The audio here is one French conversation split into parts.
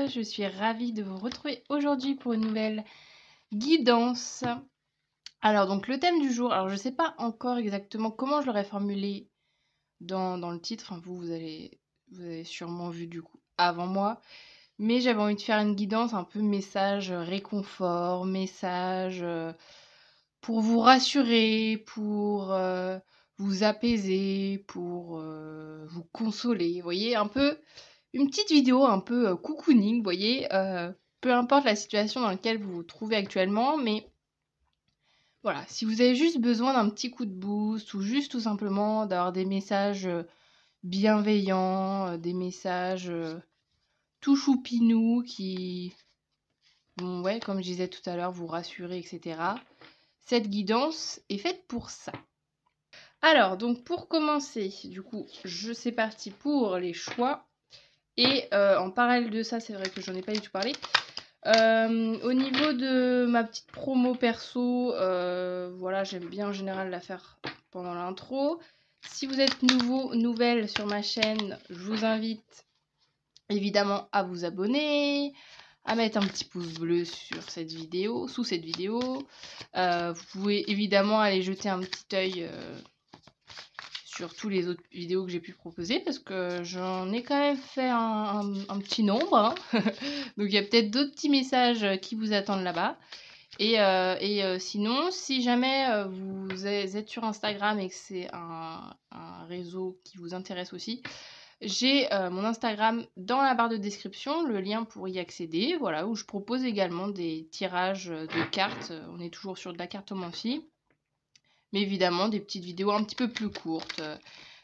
je suis ravie de vous retrouver aujourd'hui pour une nouvelle guidance. Alors donc le thème du jour, alors je ne sais pas encore exactement comment je l'aurais formulé dans le titre, enfin, vous avez sûrement vu du coup avant moi, mais j'avais envie de faire une guidance un peu message réconfort, message pour vous rassurer, pour vous apaiser, pour vous consoler, vous voyez, un peu une petite vidéo un peu cocooning, vous voyez, peu importe la situation dans laquelle vous vous trouvez actuellement, mais voilà, si vous avez juste besoin d'un petit coup de boost ou juste tout simplement d'avoir des messages bienveillants, des messages tout choupinous qui, bon, ouais, comme je disais tout à l'heure, vous rassurer, etc. Cette guidance est faite pour ça. Alors, donc pour commencer, du coup, c'est parti pour les choix. Et en parallèle de ça, c'est vrai que j'en ai pas du tout parlé. Au niveau de ma petite promo perso, voilà, j'aime bien en général la faire pendant l'intro. Si vous êtes nouvelle sur ma chaîne, je vous invite évidemment à vous abonner, à mettre un petit pouce bleu sur cette vidéo, sous cette vidéo. Vous pouvez évidemment aller jeter un petit œil sur tous les autres vidéos que j'ai pu proposer parce que j'en ai quand même fait un petit nombre, hein. Donc il y a peut-être d'autres petits messages qui vous attendent là-bas. Et sinon, si jamais vous êtes sur Instagram et que c'est un réseau qui vous intéresse aussi, j'ai mon Instagram dans la barre de description, le lien pour y accéder, voilà, où je propose également des tirages de cartes. On est toujours sur de la cartomancie. Mais évidemment, des petites vidéos un petit peu plus courtes.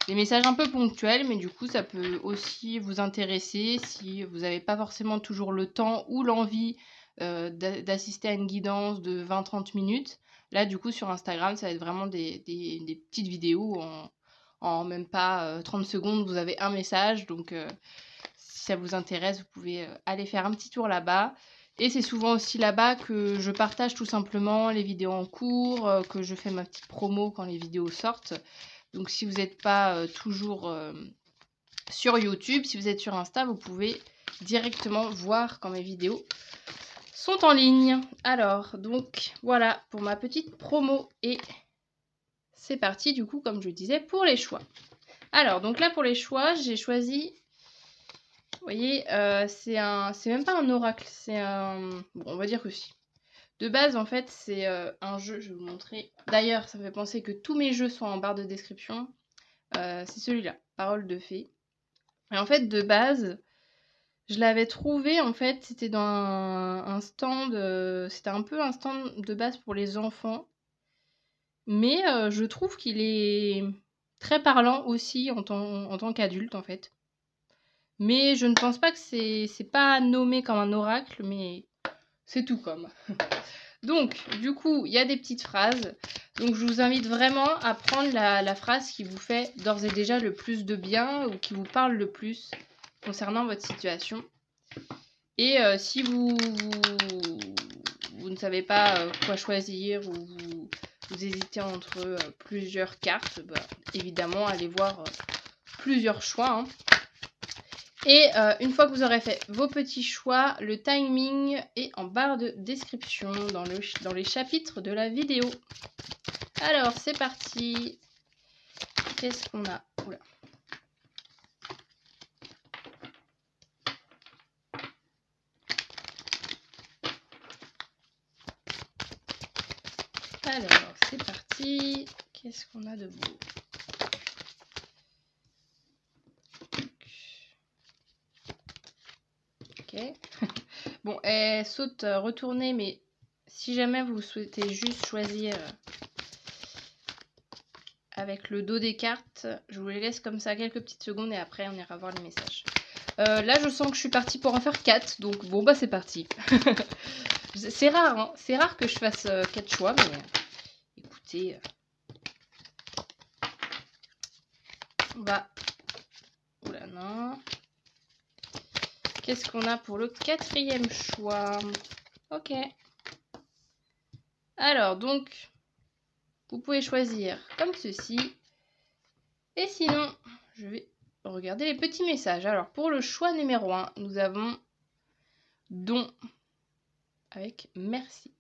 Des messages un peu ponctuels, mais du coup, ça peut aussi vous intéresser si vous n'avez pas forcément toujours le temps ou l'envie d'assister à une guidance de 20-30 minutes. Là, du coup, sur Instagram, ça va être vraiment des petites vidéos en même pas 30 secondes. Vous avez un message, donc si ça vous intéresse, vous pouvez aller faire un petit tour là-bas. Et c'est souvent aussi là-bas que je partage tout simplement les vidéos en cours, que je fais ma petite promo quand les vidéos sortent. Donc si vous n'êtes pas toujours sur YouTube, si vous êtes sur Insta, vous pouvez directement voir quand mes vidéos sont en ligne. Alors, donc voilà pour ma petite promo. Et c'est parti du coup, comme je disais, pour les choix. Alors, donc là pour les choix, j'ai choisi... Vous voyez, c'est même pas un oracle, c'est un... Bon, on va dire que si. De base, en fait, c'est un jeu, je vais vous montrer. D'ailleurs, ça me fait penser que tous mes jeux sont en barre de description. C'est celui-là, Parole de fée. Et en fait, de base, je l'avais trouvé, en fait, c'était dans un stand... c'était un peu un stand de base pour les enfants. Mais je trouve qu'il est très parlant aussi en tant qu'adulte, en fait. Mais je ne pense pas que c'est pas nommé comme un oracle, mais c'est tout comme. Donc, du coup, il y a des petites phrases. Donc, je vous invite vraiment à prendre la phrase qui vous fait d'ores et déjà le plus de bien ou qui vous parle le plus concernant votre situation. Et si vous ne savez pas quoi choisir ou vous hésitez entre plusieurs cartes, bah, évidemment, allez voir plusieurs choix, hein. Et une fois que vous aurez fait vos petits choix, le timing est en barre de description dans les chapitres de la vidéo. Alors, c'est parti. Qu'est-ce qu'on a? Oula. Alors, c'est parti. Qu'est-ce qu'on a de beau? Ok. Bon, elle saute retourner, mais si jamais vous souhaitez juste choisir avec le dos des cartes, je vous les laisse comme ça quelques petites secondes et après on ira voir les messages. Là, je sens que je suis partie pour en faire 4, donc bon, bah c'est parti. C'est rare, hein, c'est rare que je fasse 4 choix, mais écoutez, on va... Oula, non. Qu'est-ce qu'on a pour le 4e choix? Ok. Alors, donc, vous pouvez choisir comme ceci. Et sinon, je vais regarder les petits messages. Alors, pour le choix numéro 1, nous avons don avec merci.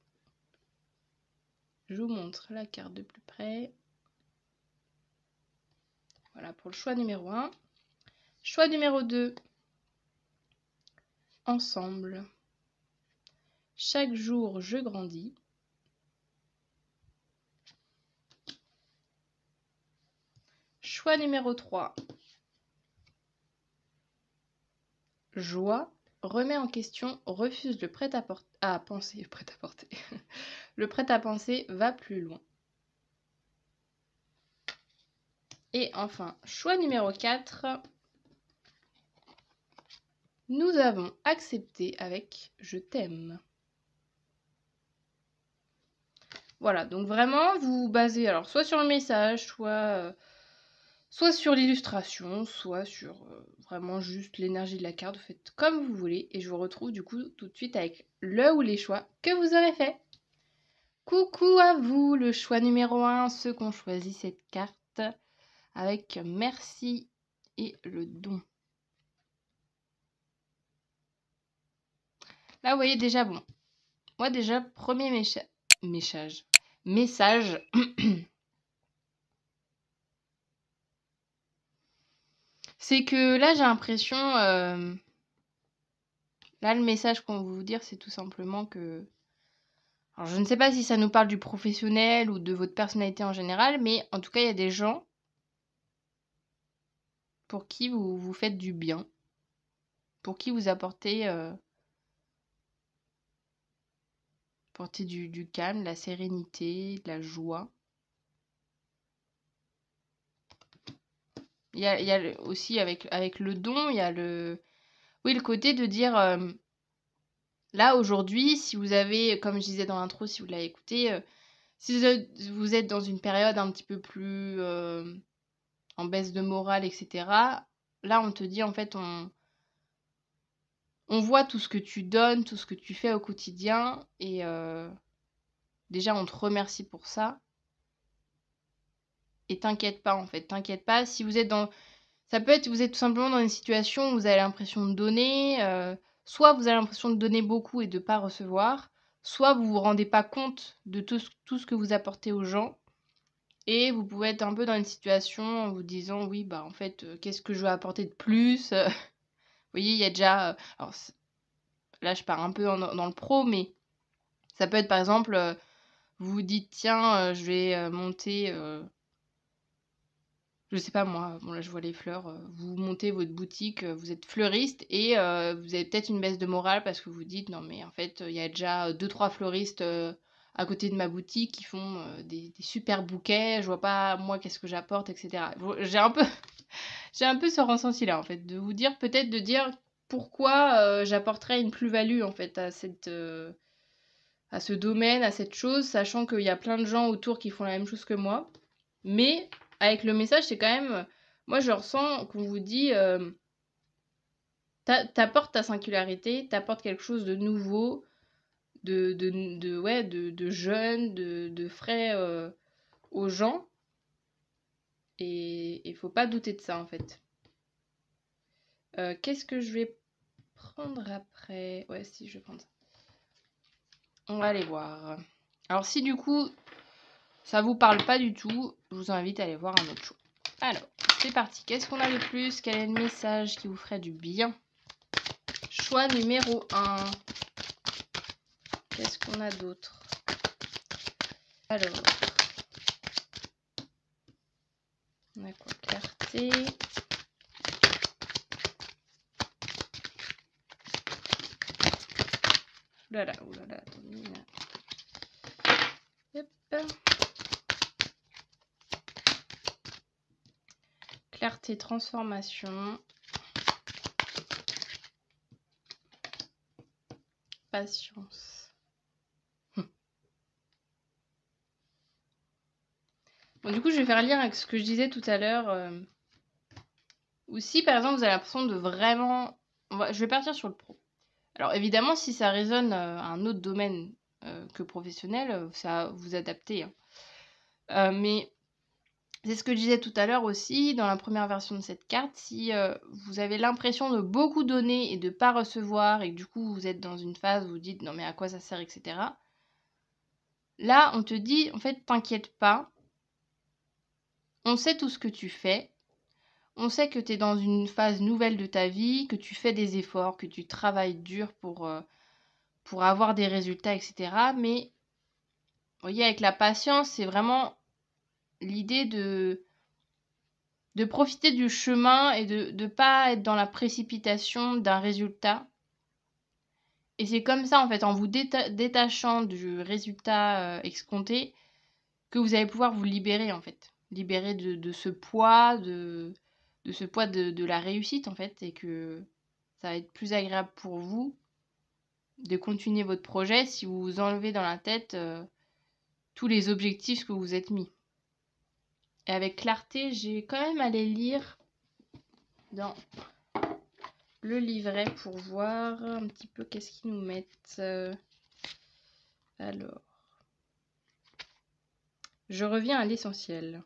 Je vous montre la carte de plus près. Voilà pour le choix numéro 1. Choix numéro 2. Ensemble. Chaque jour, je grandis. Choix numéro 3. Joie. Remet en question, refuse le prêt-à-penser. Le prêt-à-penser va plus loin. Et enfin, choix numéro 4. Nous avons accepté avec je t'aime. Voilà, donc vraiment, vous vous basez alors soit sur le message, soit sur l'illustration, soit sur vraiment juste l'énergie de la carte. Vous faites comme vous voulez. Et je vous retrouve du coup tout de suite avec le ou les choix que vous aurez fait. Coucou à vous, le choix numéro 1, ceux qui ont choisi cette carte avec merci et le don. Là, vous voyez déjà, bon, moi déjà, premier message. C'est que là, j'ai l'impression, là, le message qu'on veut vous dire, c'est tout simplement que... Alors, je ne sais pas si ça nous parle du professionnel ou de votre personnalité en général, mais en tout cas, il y a des gens pour qui vous faites du bien, pour qui vous apportez du calme, de la sérénité, de la joie. Il y a aussi avec le don, il y a le côté de dire là aujourd'hui, si vous avez, comme je disais dans l'intro, si vous l'avez écouté, si vous êtes dans une période un petit peu plus en baisse de morale, etc. Là, on te dit en fait, on voit tout ce que tu donnes, tout ce que tu fais au quotidien, et déjà on te remercie pour ça. Et t'inquiète pas en fait, t'inquiète pas. Si vous êtes dans... Ça peut être, vous êtes tout simplement dans une situation où vous avez l'impression de donner, soit vous avez l'impression de donner beaucoup et de ne pas recevoir, soit vous vous rendez pas compte de tout ce que vous apportez aux gens, et vous pouvez être un peu dans une situation en vous disant, oui, bah en fait, qu'est-ce que je vais apporter de plus Vous voyez, il y a déjà... alors là, je pars un peu dans le pro, mais ça peut être par exemple, vous vous dites, tiens, je vais monter... je sais pas moi, bon là je vois les fleurs, vous montez votre boutique, vous êtes fleuriste et vous avez peut-être une baisse de morale parce que vous dites non mais en fait il y a déjà 2-3 fleuristes à côté de ma boutique qui font des super bouquets, je vois pas moi qu'est-ce que j'apporte, etc. J'ai un peu ce ressenti là en fait, de vous dire peut-être de dire pourquoi j'apporterais une plus-value en fait à à ce domaine, à cette chose, sachant qu'il y a plein de gens autour qui font la même chose que moi. Mais avec le message, c'est quand même... Moi, je ressens qu'on vous dit... t'apportes ta singularité, t'apportes quelque chose de nouveau, de jeune, de frais aux gens. Et il faut pas douter de ça, en fait. Qu'est-ce que je vais prendre après? Ouais, si, je vais prendre ça. On va aller voir. Alors, si du coup, ça vous parle pas du tout, je vous invite à aller voir un autre show. Alors, c'est parti. Qu'est-ce qu'on a de plus? Quel est le message qui vous ferait du bien? Choix numéro 1. Qu'est-ce qu'on a d'autre? Alors, on a quoi? Clarté. Oulala, attendez. Hop. Clarté, transformation. Patience. Bon, du coup, je vais faire lire avec ce que je disais tout à l'heure. Ou si, par exemple, vous avez l'impression de vraiment... Je vais partir sur le pro. Alors, évidemment, si ça résonne à un autre domaine que professionnel, ça vous adaptez. Hein. Mais C'est ce que je disais tout à l'heure aussi dans la première version de cette carte. Si vous avez l'impression de beaucoup donner et de pas recevoir et que du coup vous êtes dans une phase où vous dites non mais à quoi ça sert, etc. Là, on te dit en fait t'inquiète pas, on sait tout ce que tu fais, on sait que tu es dans une phase nouvelle de ta vie, que tu fais des efforts, que tu travailles dur pour avoir des résultats, etc. Mais vous voyez, avec la patience, c'est vraiment l'idée de profiter du chemin et de ne pas être dans la précipitation d'un résultat. Et c'est comme ça, en fait, en vous détachant du résultat escompté, que vous allez pouvoir vous libérer, en fait. Libérer de ce poids, de ce poids de la réussite, en fait, et que ça va être plus agréable pour vous de continuer votre projet si vous vous enlevez dans la tête tous les objectifs que vous vous êtes mis. Et avec clarté, j'ai quand même allé lire dans le livret pour voir un petit peu qu'est-ce qu'ils nous mettent. Alors, je reviens à l'essentiel.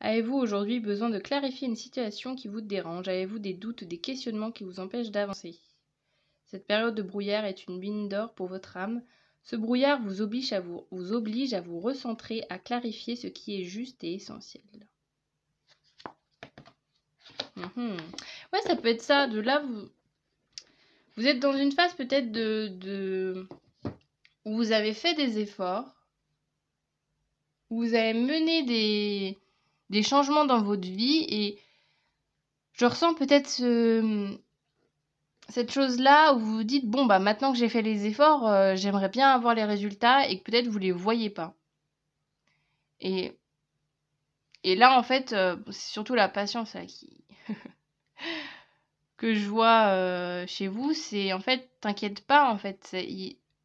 Avez-vous aujourd'hui besoin de clarifier une situation qui vous dérange? Avez-vous des doutes, des questionnements qui vous empêchent d'avancer? Cette période de brouillard est une mine d'or pour votre âme. Ce brouillard vous oblige à vous recentrer, à clarifier ce qui est juste et essentiel. Ouais, ça peut être ça. De là, vous êtes dans une phase peut-être où vous avez fait des efforts, où vous avez mené des changements dans votre vie, et je ressens peut-être cette chose-là où vous vous dites, bon, bah maintenant que j'ai fait les efforts, j'aimerais bien avoir les résultats, et que peut-être vous les voyez pas. Et là, en fait, c'est surtout la patience là, que je vois chez vous, c'est en fait, t'inquiète pas, en fait,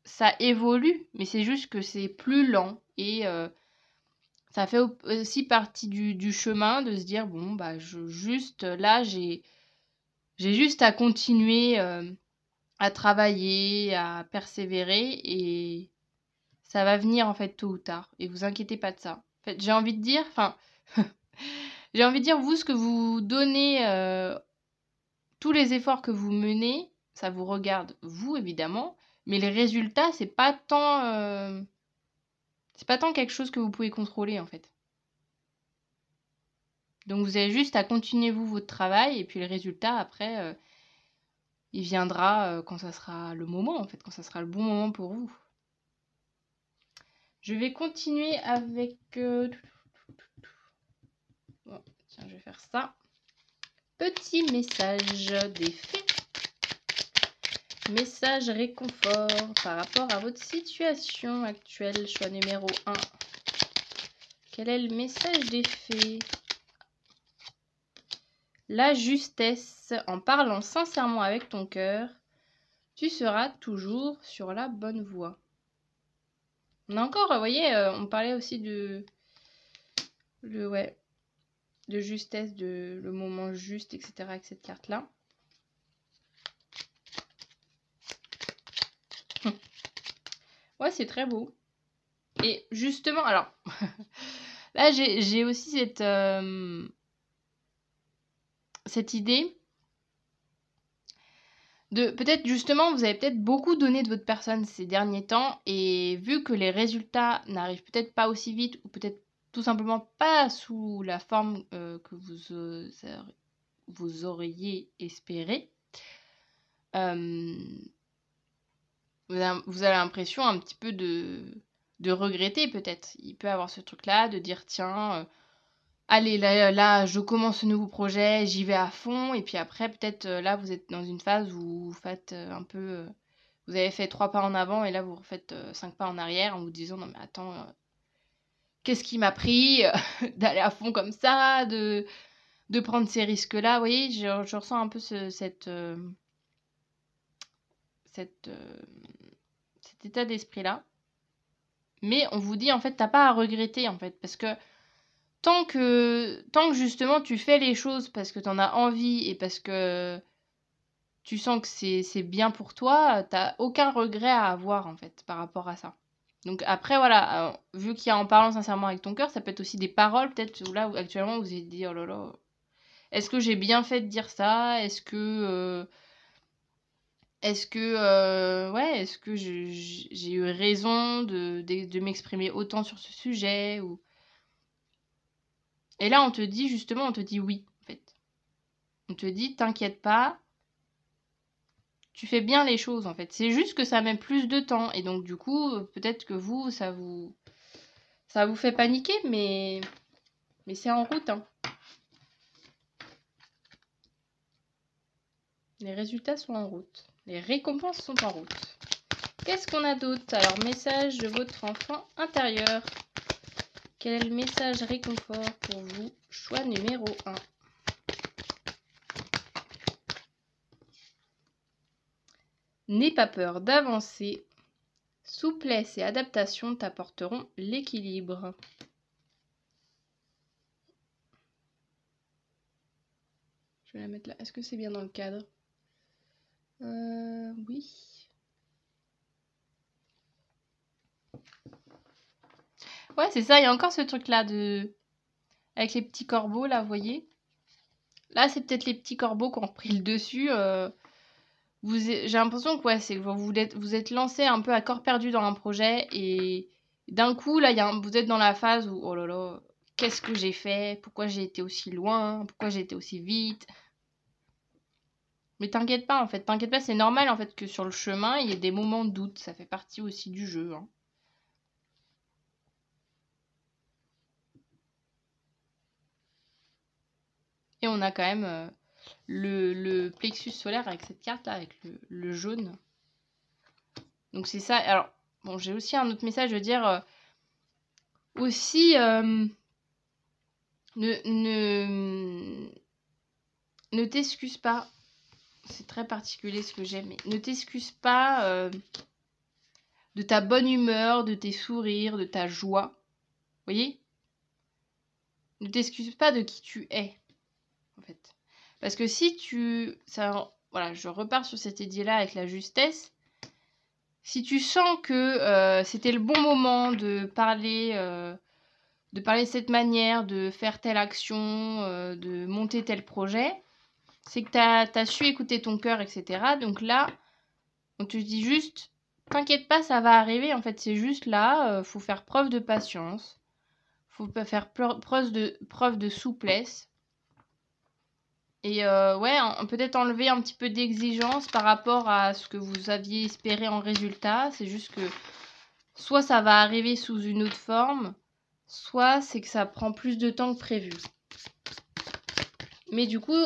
ça évolue, mais c'est juste que c'est plus lent, et ça fait aussi partie du chemin de se dire, bon, bah, là, j'ai juste à continuer à travailler, à persévérer, et ça va venir, en fait, tôt ou tard. Et vous inquiétez pas de ça. En fait, j'ai envie de dire, vous, ce que vous donnez, tous les efforts que vous menez, ça vous regarde, vous, évidemment, mais les résultats, c'est pas tant quelque chose que vous pouvez contrôler, en fait. Donc vous avez juste à continuer votre travail, et puis le résultat après il viendra quand ça sera le moment, en fait, quand ça sera le bon moment pour vous. Je vais continuer avec bon, tiens, je vais faire ça. Petit message des fées. Message réconfort par rapport à votre situation actuelle, choix numéro 1. Quel est le message des fées? La justesse, en parlant sincèrement avec ton cœur, tu seras toujours sur la bonne voie. On a encore, vous voyez, on parlait aussi de justesse, de le moment juste, etc. avec cette carte-là. Ouais, c'est très beau. Et justement, alors, là, j'ai aussi cette idée de peut-être justement, vous avez peut-être beaucoup donné de votre personne ces derniers temps, et vu que les résultats n'arrivent peut-être pas aussi vite, ou peut-être tout simplement pas sous la forme que vous auriez espéré, vous avez l'impression un petit peu de regretter peut-être. Il peut avoir ce truc-là, de dire tiens, allez, là, je commence ce nouveau projet, j'y vais à fond, et puis après, peut-être, là, vous êtes dans une phase où vous faites un peu... vous avez fait 3 pas en avant, et là, vous refaites 5 pas en arrière, en vous disant, non mais attends, qu'est-ce qui m'a pris d'aller à fond comme ça, de prendre ces risques-là. Vous voyez, je ressens un peu cet état d'esprit-là. Mais on vous dit, en fait, t'as pas à regretter, en fait, parce que tant que justement tu fais les choses parce que t'en as envie et parce que tu sens que c'est bien pour toi, t'as aucun regret à avoir, en fait, par rapport à ça. Donc après, voilà, vu qu'il y a en parlant sincèrement avec ton cœur, ça peut être aussi des paroles, peut-être, où là, où actuellement, vous avez dit, oh là là, est-ce que j'ai bien fait de dire ça? Est-ce que j'ai eu raison de m'exprimer autant sur ce sujet ou... Et là, on te dit, justement, on te dit oui, en fait. On te dit, t'inquiète pas, tu fais bien les choses, en fait. C'est juste que ça met plus de temps. Et donc, du coup, peut-être que vous, ça vous fait paniquer, mais c'est en route, hein. Les résultats sont en route. Les récompenses sont en route. Qu'est-ce qu'on a d'autre? Alors, message de votre enfant intérieur. Quel est le message réconfort pour vous? Choix numéro 1. N'aie pas peur d'avancer. Souplesse et adaptation t'apporteront l'équilibre. Je vais la mettre là. Est-ce que c'est bien dans le cadre? Oui. Ouais, c'est ça. Il y a encore ce truc-là avec les petits corbeaux, là, vous voyez? Là, c'est peut-être les petits corbeaux qui ont repris le dessus. J'ai l'impression que ouais, c'est que vous êtes lancé un peu à corps perdu dans un projet et d'un coup, là, vous êtes dans la phase où, oh là là, qu'est-ce que j'ai fait? Pourquoi j'ai été aussi loin? Pourquoi j'ai été aussi vite? Mais t'inquiète pas, en fait. T'inquiète pas, c'est normal, en fait, que sur le chemin, il y ait des moments de doute. Ça fait partie aussi du jeu, hein. Et on a quand même le plexus solaire avec cette carte-là, avec le jaune. Donc c'est ça. Alors, bon, j'ai aussi un autre message de dire... aussi... ne t'excuse pas. C'est très particulier ce que j'aime, mais ne t'excuse pas de ta bonne humeur, de tes sourires, de ta joie. Vous voyez? Ne t'excuse pas de qui tu es, en fait. Parce que si tu... voilà, je repars sur cette idée-là avec la justesse. Si tu sens que c'était le bon moment de parler de cette manière, de faire telle action, de monter tel projet, c'est que t'as su écouter ton cœur, etc. Donc là, on te dit juste, t'inquiète pas, ça va arriver. En fait, c'est juste là, faut faire preuve de patience. Faut faire preuve de souplesse. Et ouais, peut-être enlever un petit peu d'exigence par rapport à ce que vous aviez espéré en résultat. C'est juste que soit ça va arriver sous une autre forme, soit c'est que ça prend plus de temps que prévu. Mais du coup,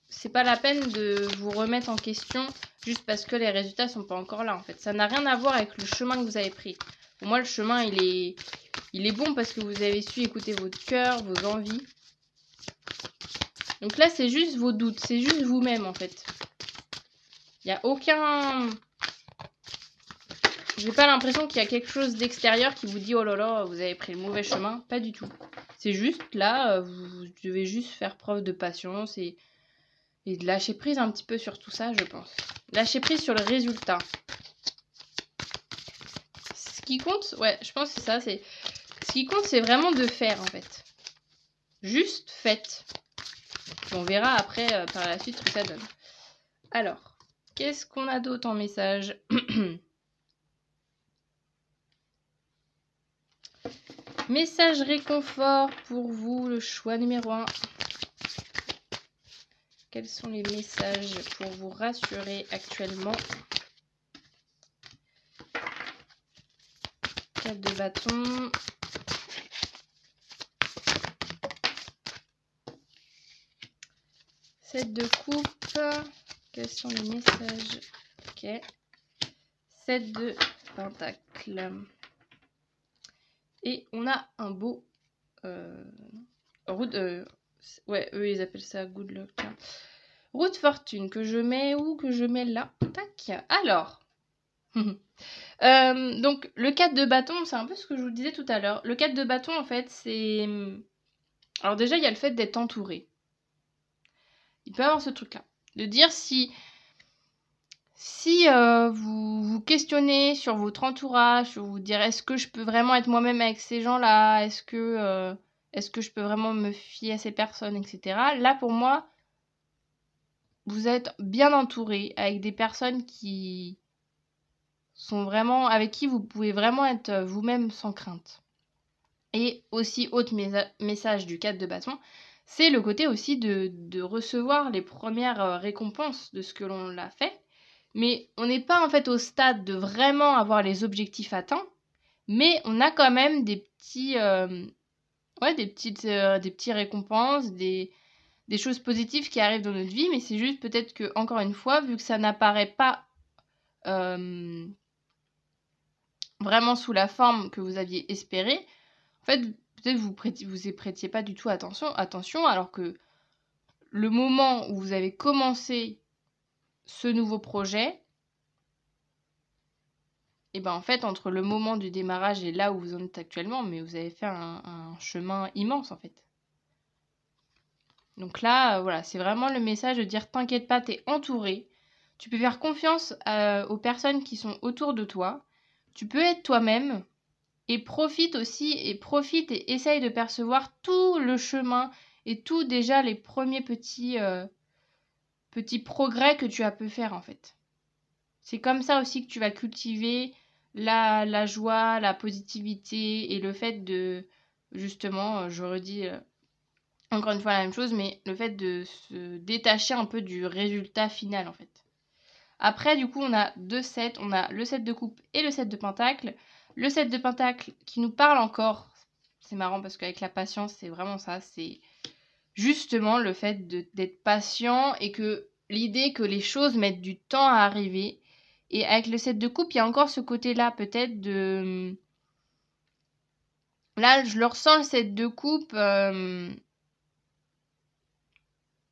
c'est pas la peine de vous remettre en question juste parce que les résultats sont pas encore là, en fait. Ça n'a rien à voir avec le chemin que vous avez pris. Pour moi, le chemin, il est bon parce que vous avez su écouter votre cœur, vos envies. Donc là, c'est juste vos doutes. C'est juste vous-même, en fait. Il n'y a aucun... J'ai pas l'impression qu'il y a quelque chose d'extérieur qui vous dit « Oh là là, vous avez pris le mauvais chemin ». Pas du tout. C'est juste, là, vous devez juste faire preuve de patience et de lâcher prise un petit peu sur tout ça, je pense. Lâcher prise sur le résultat. Ce qui compte, ouais, je pense que c'est ça. Ce qui compte, c'est vraiment de faire, en fait. Juste faites. On verra après, par la suite, ce que ça donne. Alors, qu'est-ce qu'on a d'autre en message? Message réconfort pour vous, le choix numéro 1. Quels sont les messages pour vous rassurer actuellement? 4 de bâton. Sept de coupe. Quels sont les messages? Ok. 7 de pentacle. Et on a un beau... ouais, eux, ils appellent ça good luck. Tiens. Route fortune, que je mets où? Que je mets là. Tac. Alors. Donc, le 4 de bâton, c'est un peu ce que je vous disais tout à l'heure. Le 4 de bâton, en fait, c'est... Alors déjà, il y a le fait d'être entouré. Il peut y avoir ce truc-là. De dire si Si vous vous questionnez sur votre entourage, sur vous dire est-ce que je peux vraiment être moi-même avec ces gens-là, est-ce que je peux vraiment me fier à ces personnes, etc. Là, pour moi, vous êtes bien entouré avec des personnes qui sont vraiment, avec qui vous pouvez vraiment être vous-même sans crainte. Et aussi, autre message du 4 de bâton, c'est le côté aussi de recevoir les premières récompenses de ce que l'on l'a fait. Mais on n'est pas en fait au stade de vraiment avoir les objectifs atteints, mais on a quand même des petits, des petits récompenses, des choses positives qui arrivent dans notre vie, mais c'est juste peut-être que, encore une fois, vu que ça n'apparaît pas vraiment sous la forme que vous aviez espéré, en fait, peut-être vous y prêtiez pas du tout attention, alors que le moment où vous avez commencé ce nouveau projet, et ben en fait, entre le moment du démarrage et là où vous en êtes actuellement, mais vous avez fait un chemin immense en fait. Donc là, voilà, c'est vraiment le message de dire t'inquiète pas, t'es entouré. Tu peux faire confiance aux personnes qui sont autour de toi. Tu peux être toi-même et profite et essaye de percevoir tout le chemin et tout déjà les premiers petits progrès que tu as pu faire en fait. C'est comme ça aussi que tu vas cultiver la joie, la positivité et le fait de, justement, je redis encore une fois la même chose, mais le fait de se détacher un peu du résultat final en fait. Après, du coup, on a 2 sets. On a le set de coupe et le set de pentacle. Le set de pentacle qui nous parle encore. C'est marrant parce qu'avec la patience, c'est vraiment ça. C'est justement le fait d'être patient et que l'idée que les choses mettent du temps à arriver. Et avec le set de coupe, il y a encore ce côté-là peut-être de... Là, je le ressens, le set de coupe, dans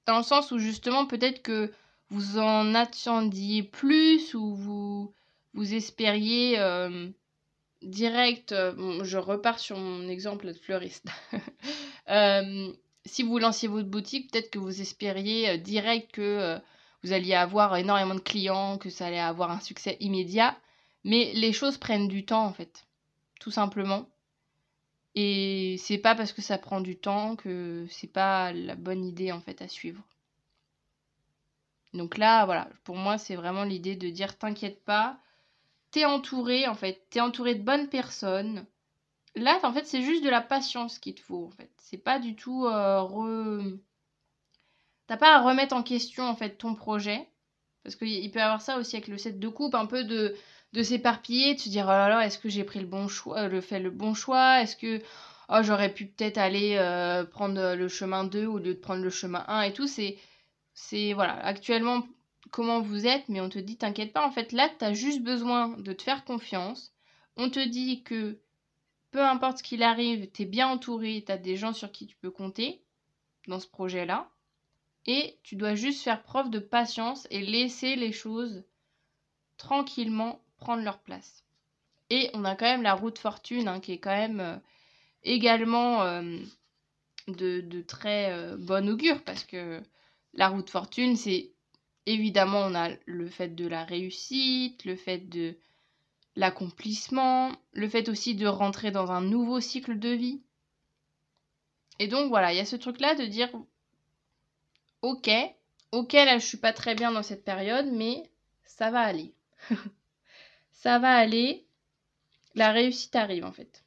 le sens où justement peut-être que vous en attendiez plus ou vous espériez direct. Bon, je repars sur mon exemple de fleuriste. Si vous lanciez votre boutique, peut-être que vous espériez direct que vous alliez avoir énormément de clients, que ça allait avoir un succès immédiat. Mais les choses prennent du temps en fait, tout simplement. Et c'est pas parce que ça prend du temps que c'est pas la bonne idée en fait à suivre. Donc là, voilà, pour moi, c'est vraiment l'idée de dire t'inquiète pas, t'es entouré en fait, t'es entouré de bonnes personnes. Là, en fait, c'est juste de la patience qu'il te faut en fait. C'est pas du tout T'as pas à remettre en question en fait ton projet. Parce qu'il peut y avoir ça aussi avec le set de coupe, un peu de s'éparpiller, de se dire oh là là, est-ce que j'ai pris le bon choix, le bon choix? Est-ce que oh, j'aurais pu peut-être aller prendre le chemin 2 au lieu de prendre le chemin 1 et tout. C'est voilà, actuellement comment vous êtes, mais on te dit t'inquiète pas, en fait là t'as juste besoin de te faire confiance. On te dit que peu importe ce qu'il arrive, t'es bien entouré, t'as des gens sur qui tu peux compter dans ce projet-là. Et tu dois juste faire preuve de patience et laisser les choses tranquillement prendre leur place. Et on a quand même la roue de fortune qui est quand même également de très bon augure parce que la roue de fortune, c'est évidemment, on a le fait de la réussite, le fait de l'accomplissement, le fait aussi de rentrer dans un nouveau cycle de vie. Et donc voilà, il y a ce truc-là de dire ok, là je suis pas très bien dans cette période, mais ça va aller. Ça va aller, la réussite arrive en fait.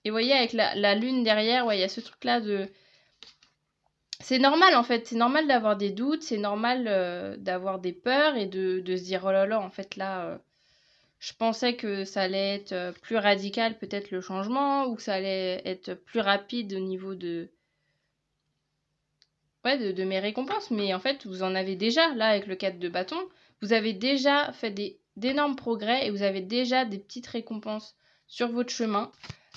Et vous voyez, avec la lune derrière, ouais, il y a ce truc-là de... C'est normal en fait, c'est normal d'avoir des doutes, c'est normal d'avoir des peurs et de se dire oh là là, en fait là, je pensais que ça allait être plus radical peut-être le changement ou que ça allait être plus rapide au niveau de mes récompenses. Mais en fait, vous en avez déjà là avec le 4 de bâton, vous avez déjà fait d'énormes progrès et vous avez déjà des petites récompenses sur votre chemin.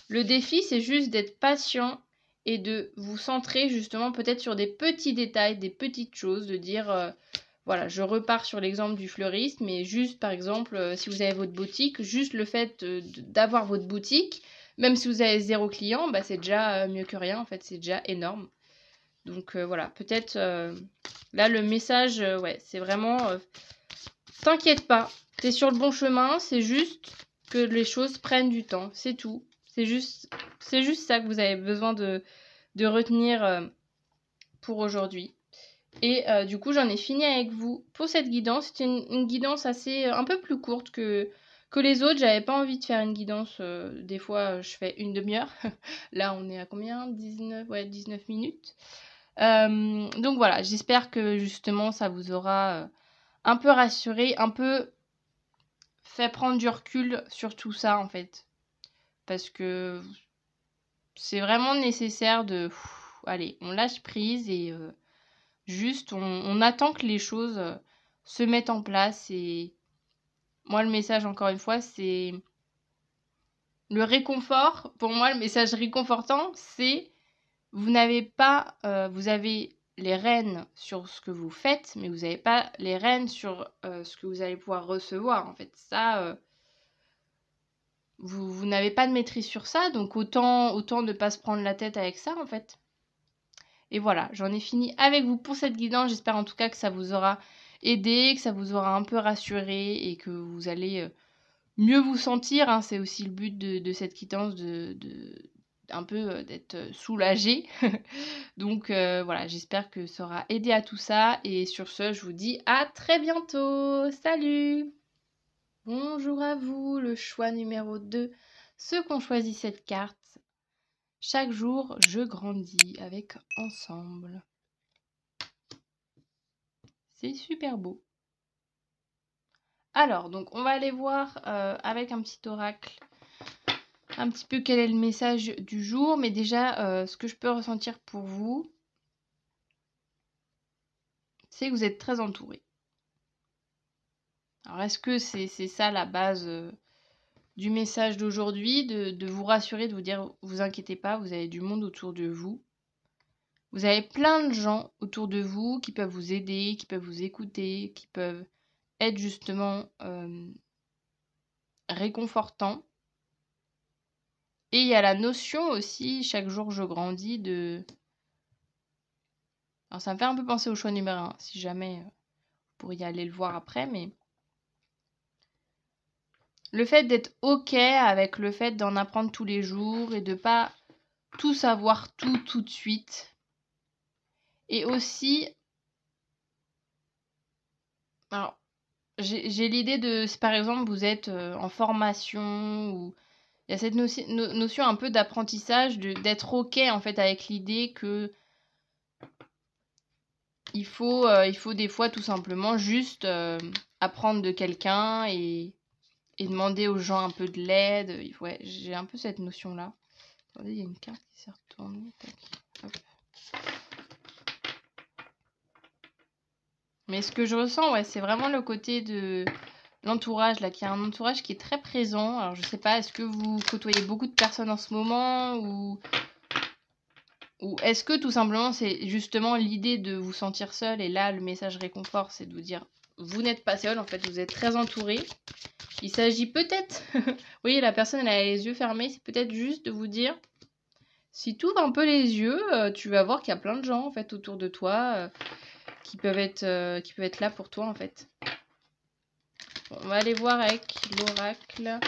Le défi, c'est juste d'être patient et de vous centrer justement peut-être sur des petits détails, des petites choses, de dire, voilà, je repars sur l'exemple du fleuriste, mais juste par exemple, si vous avez votre boutique, juste le fait d'avoir votre boutique, même si vous avez 0 client, bah, c'est déjà mieux que rien, en fait, c'est déjà énorme. Donc voilà, peut-être là le message, ouais, c'est vraiment t'inquiète pas, t'es sur le bon chemin, c'est juste que les choses prennent du temps, c'est tout. C'est juste ça que vous avez besoin de retenir pour aujourd'hui. Et du coup, j'en ai fini avec vous pour cette guidance. C'était une guidance assez un peu plus courte que les autres. J'avais pas envie de faire une guidance. Des fois, je fais une demi-heure. Là, on est à combien? 19, ouais, 19 minutes. Donc voilà, j'espère que justement, ça vous aura un peu rassuré, un peu fait prendre du recul sur tout ça, en fait. Parce que c'est vraiment nécessaire de... allez, on lâche prise et... juste, on attend que les choses se mettent en place. Et moi, le message, encore une fois, c'est le réconfort. Pour moi, le message réconfortant, c'est vous n'avez pas... vous avez les rênes sur ce que vous faites, mais vous n'avez pas les rênes sur ce que vous allez pouvoir recevoir. En fait, ça, vous n'avez pas de maîtrise sur ça, donc autant ne pas se prendre la tête avec ça, en fait. Et voilà, j'en ai fini avec vous pour cette guidance. J'espère en tout cas que ça vous aura aidé, que ça vous aura un peu rassuré et que vous allez mieux vous sentir. Hein. C'est aussi le but de cette guidance, un peu d'être soulagé. Donc voilà, j'espère que ça aura aidé à tout ça. Et sur ce, je vous dis à très bientôt. Salut! Bonjour à vous, le choix numéro 2. Ceux qui ont choisi cette carte. Chaque jour, je grandis avec Ensemble. C'est super beau. Alors, donc on va aller voir avec un petit oracle un petit peu quel est le message du jour. Mais déjà, ce que je peux ressentir pour vous, c'est que vous êtes très entouré. Alors, est-ce que c'est ça la base du message d'aujourd'hui, de vous rassurer, de vous dire, vous inquiétez pas, vous avez du monde autour de vous. Vous avez plein de gens autour de vous qui peuvent vous aider, qui peuvent vous écouter, qui peuvent être justement réconfortants. Et il y a la notion aussi, chaque jour je grandis, de... Alors ça me fait un peu penser au choix numéro 1, si jamais vous pourriez aller le voir après, mais... Le fait d'être OK avec le fait d'en apprendre tous les jours et de pas tout savoir tout de suite. Et aussi... Alors, j'ai l'idée de, si par exemple vous êtes en formation ou... Il y a cette notion un peu d'apprentissage, d'être OK en fait avec l'idée que il faut des fois tout simplement juste apprendre de quelqu'un et demander aux gens un peu de l'aide. Ouais, j'ai un peu cette notion-là. Attendez, il y a une carte qui s'est retournée. Hop. Mais ce que je ressens, ouais, c'est vraiment le côté de l'entourage, là, qu'il y a un entourage qui est très présent. Alors, je sais pas, est-ce que vous côtoyez beaucoup de personnes en ce moment ou est-ce que tout simplement c'est justement l'idée de vous sentir seul et là le message réconfort c'est de vous dire vous n'êtes pas seul, en fait vous êtes très entouré. Il s'agit peut-être, vous voyez la personne elle a les yeux fermés, c'est peut-être juste de vous dire si tu ouvres un peu les yeux, tu vas voir qu'il y a plein de gens en fait autour de toi qui peuvent être là pour toi en fait. Bon, on va aller voir avec l'oracle.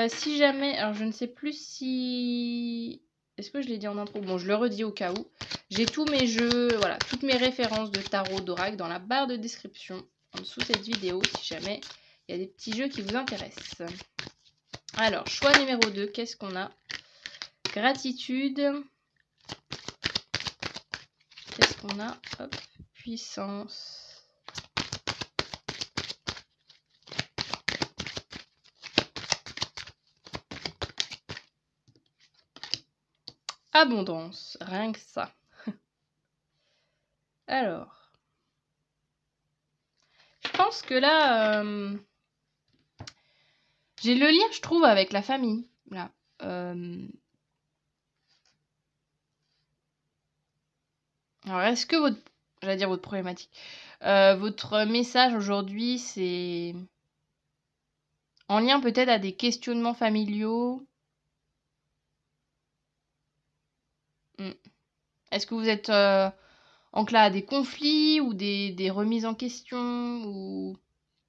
Si jamais, alors je ne sais plus si... Est-ce que je l'ai dit en intro? Bon, je le redis au cas où. J'ai tous mes jeux, voilà, toutes mes références de tarot, d'oracle dans la barre de description en dessous de cette vidéo, si jamais il y a des petits jeux qui vous intéressent. Alors, choix numéro 2, qu'est-ce qu'on a? Gratitude. Qu'est-ce qu'on a? Hop, puissance. Abondance, rien que ça. Alors, je pense que là, j'ai le lien, je trouve, avec la famille. Là. Alors, est-ce que votre... J'allais dire votre problématique. Votre message aujourd'hui, c'est en lien peut-être à des questionnements familiaux. Est-ce que vous êtes enclin à des conflits ou des remises en question, ou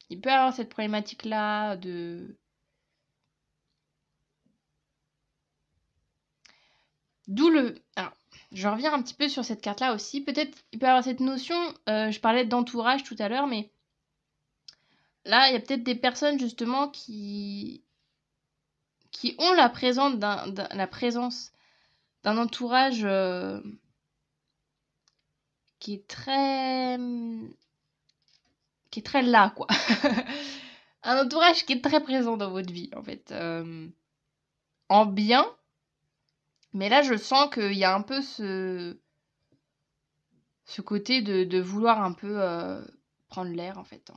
il peut y avoir cette problématique-là de... D'où le... Alors, je reviens un petit peu sur cette carte-là aussi. Peut-être il peut y avoir cette notion, je parlais d'entourage tout à l'heure, mais là, il y a peut-être des personnes justement qui ont la présence d'un entourage qui est très là, quoi. Un entourage qui est très présent dans votre vie, en fait. En bien, mais là, je sens qu'il y a un peu ce côté de vouloir un peu prendre l'air, en fait.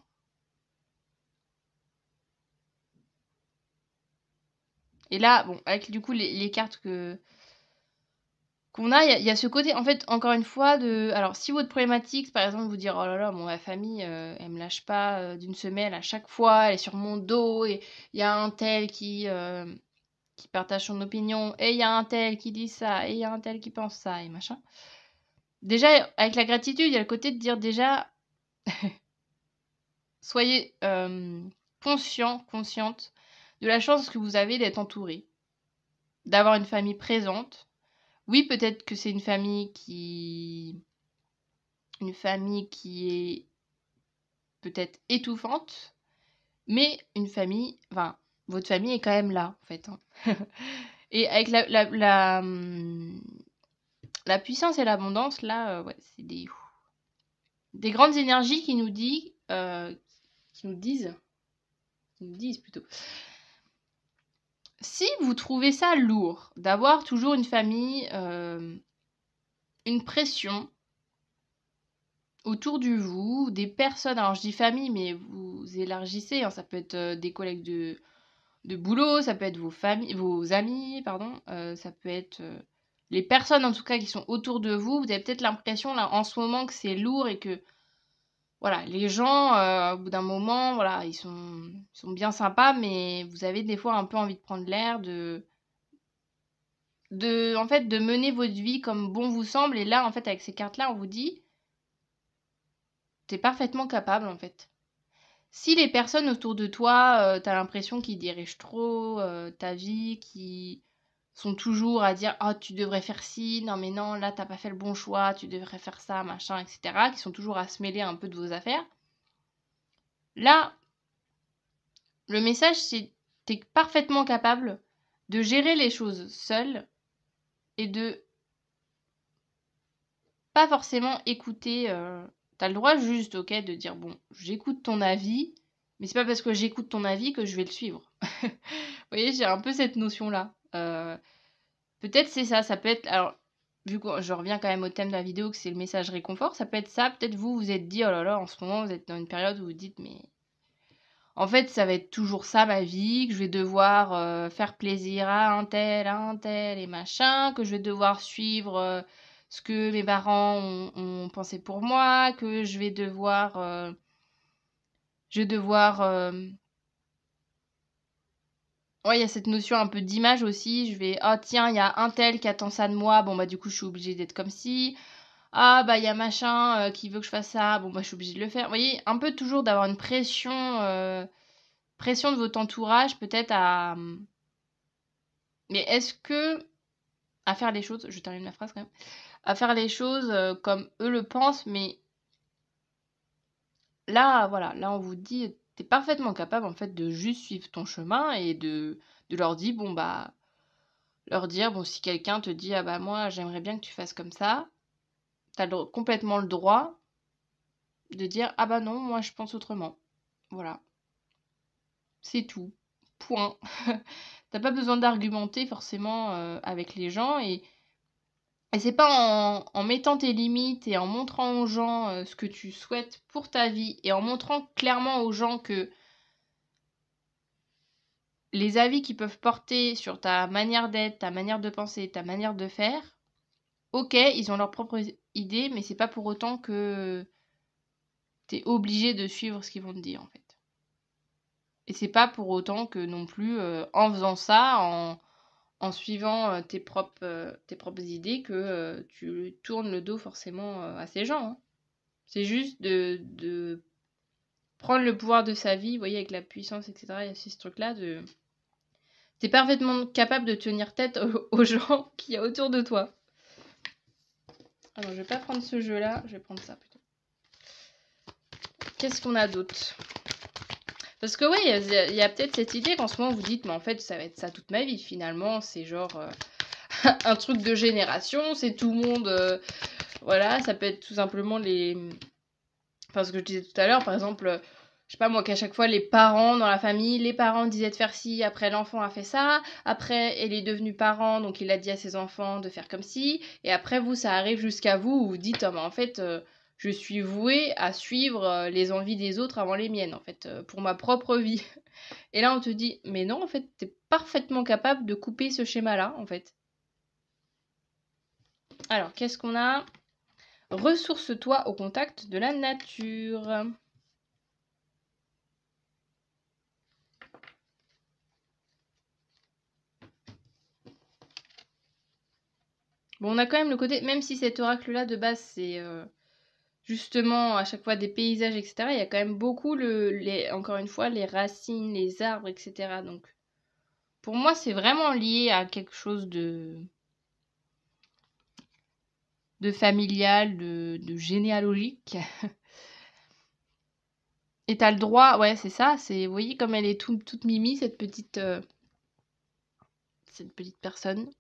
Et là, bon, avec du coup les cartes qu'on a, il y a ce côté, en fait, encore une fois, de... Alors, si votre problématique, par exemple, vous dire, oh là là, bon, ma famille, elle me lâche pas d'une semelle à chaque fois, elle est sur mon dos, et il y a un tel qui partage son opinion, et il y a un tel qui dit ça, et il y a un tel qui pense ça, et machin. Déjà, avec la gratitude, il y a le côté de dire déjà, soyez consciente de la chance que vous avez d'être entouré, d'avoir une famille présente. Oui, peut-être que c'est une famille qui est peut-être étouffante, mais une famille, enfin, votre famille est quand même là, en fait. Et avec la puissance et l'abondance, là, ouais, c'est des grandes énergies qui nous disent plutôt. Si vous trouvez ça lourd d'avoir toujours une famille, une pression autour de vous, des personnes, alors je dis famille, mais vous élargissez, hein, ça peut être des collègues de boulot, ça peut être vos amis, pardon, ça peut être les personnes en tout cas qui sont autour de vous. Vous avez peut-être l'impression là en ce moment que c'est lourd et que voilà, les gens au bout d'un moment, voilà, ils sont bien sympas, mais vous avez des fois un peu envie de prendre l'air, en fait, de mener votre vie comme bon vous semble. Et là, en fait, avec ces cartes-là, on vous dit, t'es parfaitement capable, en fait. Si les personnes autour de toi, t'as l'impression qu'ils dirigent trop ta vie, qui sont toujours à dire «Ah, tu devrais faire ci, non mais non, là t'as pas fait le bon choix, tu devrais faire ça, machin, etc.», qui sont toujours à se mêler un peu de vos affaires. Là, le message, c'est t'es parfaitement capable de gérer les choses seul et de pas forcément écouter. T'as le droit juste, ok, de dire bon, j'écoute ton avis, mais c'est pas parce que j'écoute ton avis que je vais le suivre. Vous voyez, j'ai un peu cette notion-là. Peut-être c'est ça, ça peut être. Alors, vu que je reviens quand même au thème de la vidéo, que c'est le message réconfort, ça peut être ça. Peut-être vous vous êtes dit, oh là là, en ce moment, vous êtes dans une période où vous dites, mais en fait, ça va être toujours ça ma vie, que je vais devoir faire plaisir à un tel et machin, que je vais devoir suivre ce que mes parents ont pensé pour moi, que je vais devoir... Ouais, il y a cette notion un peu d'image aussi. Je vais, ah tiens, il y a un tel qui attend ça de moi, bon bah du coup je suis obligée d'être comme ci. Ah bah il y a machin qui veut que je fasse ça, bon bah je suis obligée de le faire. Vous voyez, un peu toujours d'avoir une pression de votre entourage peut-être à... Mais est-ce que... À faire les choses, je termine ma phrase quand même, à faire les choses comme eux le pensent, mais là, voilà, là on vous dit, t'es parfaitement capable en fait de juste suivre ton chemin et de leur dire, bon bah, bon si quelqu'un te dit, ah bah moi j'aimerais bien que tu fasses comme ça, t'as complètement le droit de dire, ah bah non, moi je pense autrement. Voilà, c'est tout. Point. T'as pas besoin d'argumenter forcément avec les gens et c'est pas en mettant tes limites et en montrant aux gens ce que tu souhaites pour ta vie et en montrant clairement aux gens que les avis qu'ils peuvent porter sur ta manière d'être, ta manière de penser, ta manière de faire, ok, ils ont leurs propres idées, mais c'est pas pour autant que t'es obligé de suivre ce qu'ils vont te dire en fait. Et c'est pas pour autant que non plus, en faisant ça, en suivant tes propres idées que tu tournes le dos forcément à ces gens. Hein. C'est juste de prendre le pouvoir de sa vie, vous voyez, avec la puissance, etc. Il y a aussi ce truc-là de... T'es parfaitement capable de tenir tête aux gens qu'il y a autour de toi. Alors, je vais pas prendre ce jeu-là, je vais prendre ça plutôt. Qu'est-ce qu'on a d'autre? Parce que oui, il y a peut-être cette idée qu'en ce moment vous dites, mais en fait, ça va être ça toute ma vie. Finalement, c'est genre un truc de génération, c'est tout le monde... voilà, ça peut être tout simplement les... Enfin, ce que je disais tout à l'heure, par exemple... Je sais pas moi, qu'à chaque fois, les parents dans la famille, les parents disaient de faire ci, après l'enfant a fait ça, après elle est devenue parent, donc il a dit à ses enfants de faire comme ci, et après vous, ça arrive jusqu'à vous, où vous dites, oh, bah, en fait, je suis vouée à suivre les envies des autres avant les miennes, en fait, pour ma propre vie. Et là, on te dit, mais non, en fait, t'es parfaitement capable de couper ce schéma-là, en fait. Alors, qu'est-ce qu'on a? Ressource-toi au contact de la nature. Bon, on a quand même le côté, même si cet oracle-là, de base, c'est justement à chaque fois des paysages, etc., il y a quand même beaucoup, encore une fois, les racines, les arbres, etc. Donc, pour moi, c'est vraiment lié à quelque chose de familial, de généalogique. Et t'as le droit, ouais, c'est ça, vous voyez comme elle est toute mimi, cette petite personne.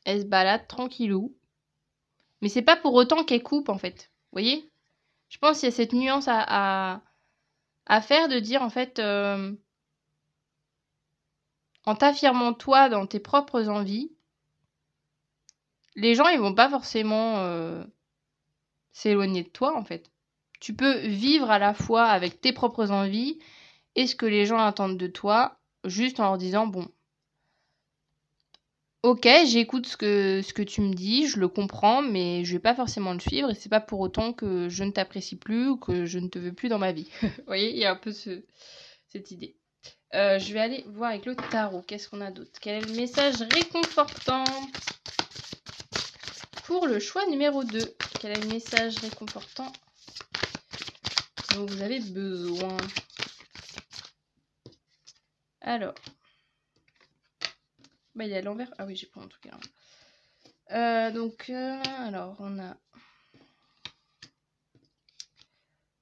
Elle se balade tranquillou. Mais c'est pas pour autant qu'elle coupe, en fait. Vous voyez? Je pense qu'il y a cette nuance à faire de dire, en fait, en t'affirmant toi dans tes propres envies, les gens, ils vont pas forcément s'éloigner de toi, en fait. Tu peux vivre à la fois avec tes propres envies et ce que les gens attendent de toi, juste en leur disant, bon, ok, j'écoute ce que tu me dis, je le comprends, mais je vais pas forcément le suivre, et c'est pas pour autant que je ne t'apprécie plus ou que je ne te veux plus dans ma vie. Vous voyez, il y a un peu cette idée. Je vais aller voir avec le tarot. Qu'est-ce qu'on a d'autre? Quel est le message réconfortant pour le choix numéro 2? Quel est le message réconfortant dont vous avez besoin? Alors. Bah, il y a l'envers. Ah oui, j'ai pas en tout cas. Alors, on a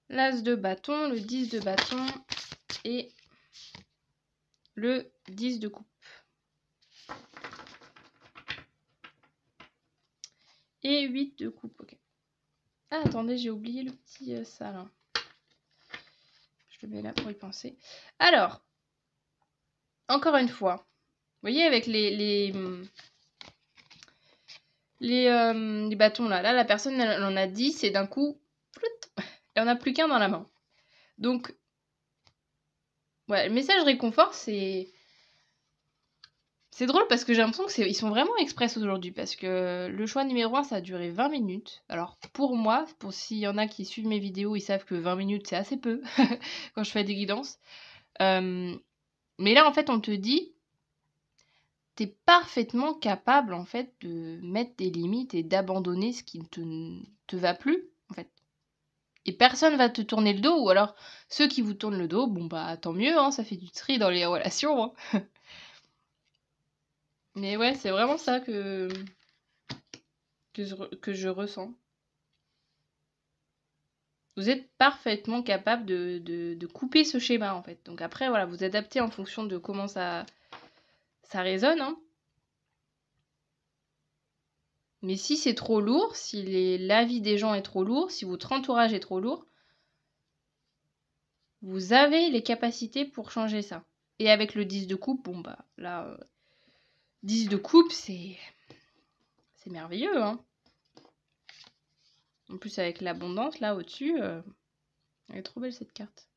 l'as de bâton, le 10 de bâton et le 10 de coupe. Et 8 de coupe, ok. Ah, attendez, j'ai oublié le petit ça là. Je le mets là pour y penser. Alors, encore une fois, vous voyez avec les bâtons là, la personne elle en a 10 et d'un coup, elle en a plus qu'un dans la main. Donc, ouais, le message réconfort, c'est drôle parce que j'ai l'impression qu'ils sont vraiment express aujourd'hui parce que le choix numéro 1, ça a duré 20 minutes. Alors, pour moi, pour s'il y en a qui suivent mes vidéos, ils savent que 20 minutes, c'est assez peu quand je fais des guidances. Mais là, en fait, on te dit, t'es parfaitement capable, en fait, de mettre des limites et d'abandonner ce qui ne te va plus, en fait. Et personne va te tourner le dos, ou alors ceux qui vous tournent le dos, bon bah tant mieux, hein, ça fait du tri dans les relations. Hein. Mais ouais, c'est vraiment ça que je ressens. Vous êtes parfaitement capable de couper ce schéma, en fait. Donc après, voilà, vous adaptez en fonction de comment ça résonne. Hein. Mais si c'est trop lourd, si l'avis des gens est trop lourd, si votre entourage est trop lourd, vous avez les capacités pour changer ça. Et avec le 10 de coupe, bon bah là, 10 de coupe, c'est merveilleux. Hein. En plus avec l'abondance là au-dessus, elle est trop belle cette carte.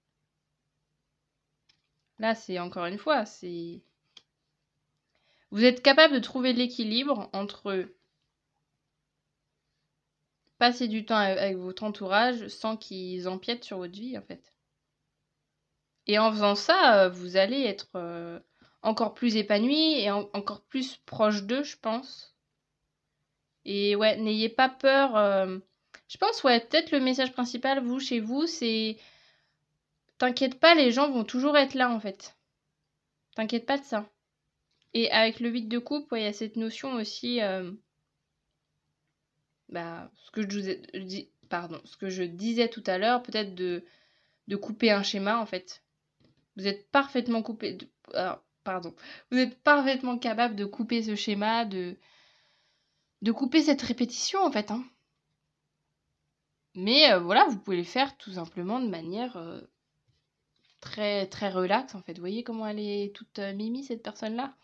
Là c'est encore une fois, vous êtes capable de trouver l'équilibre entre passer du temps avec votre entourage sans qu'ils empiètent sur votre vie en fait. Et en faisant ça, vous allez être encore plus épanoui et encore plus proche d'eux, je pense. Et ouais, n'ayez pas peur. Je pense, ouais, peut-être le message principal, vous, chez vous, c'est... T'inquiète pas, les gens vont toujours être là, en fait. T'inquiète pas de ça. Et avec le 8 de coupe, ouais, il y a cette notion aussi... ce que je disais tout à l'heure, peut-être de couper un schéma, en fait. Vous êtes parfaitement coupé... Vous êtes parfaitement capable de couper ce schéma, de couper cette répétition, en fait, hein. Mais voilà, vous pouvez le faire tout simplement de manière très, très relaxe, en fait. Vous voyez comment elle est toute mimi, cette personne-là?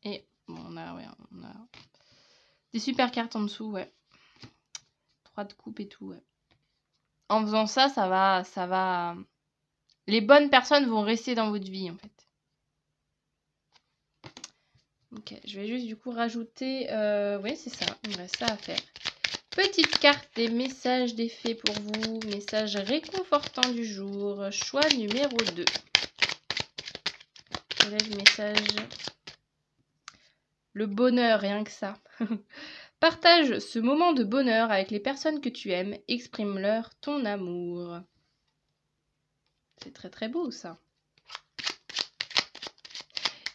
Et bon, on a des super cartes en dessous, ouais. 3 de coupe et tout, ouais. En faisant ça, ça va... Les bonnes personnes vont rester dans votre vie, en fait. Ok, je vais juste du coup rajouter... Oui, c'est ça, il me reste ça à faire. Petite carte des messages d'effet pour vous. Message réconfortant du jour. Choix numéro 2. Quel est le message? Le bonheur, rien que ça. Partage ce moment de bonheur avec les personnes que tu aimes. Exprime-leur ton amour. C'est très très beau ça.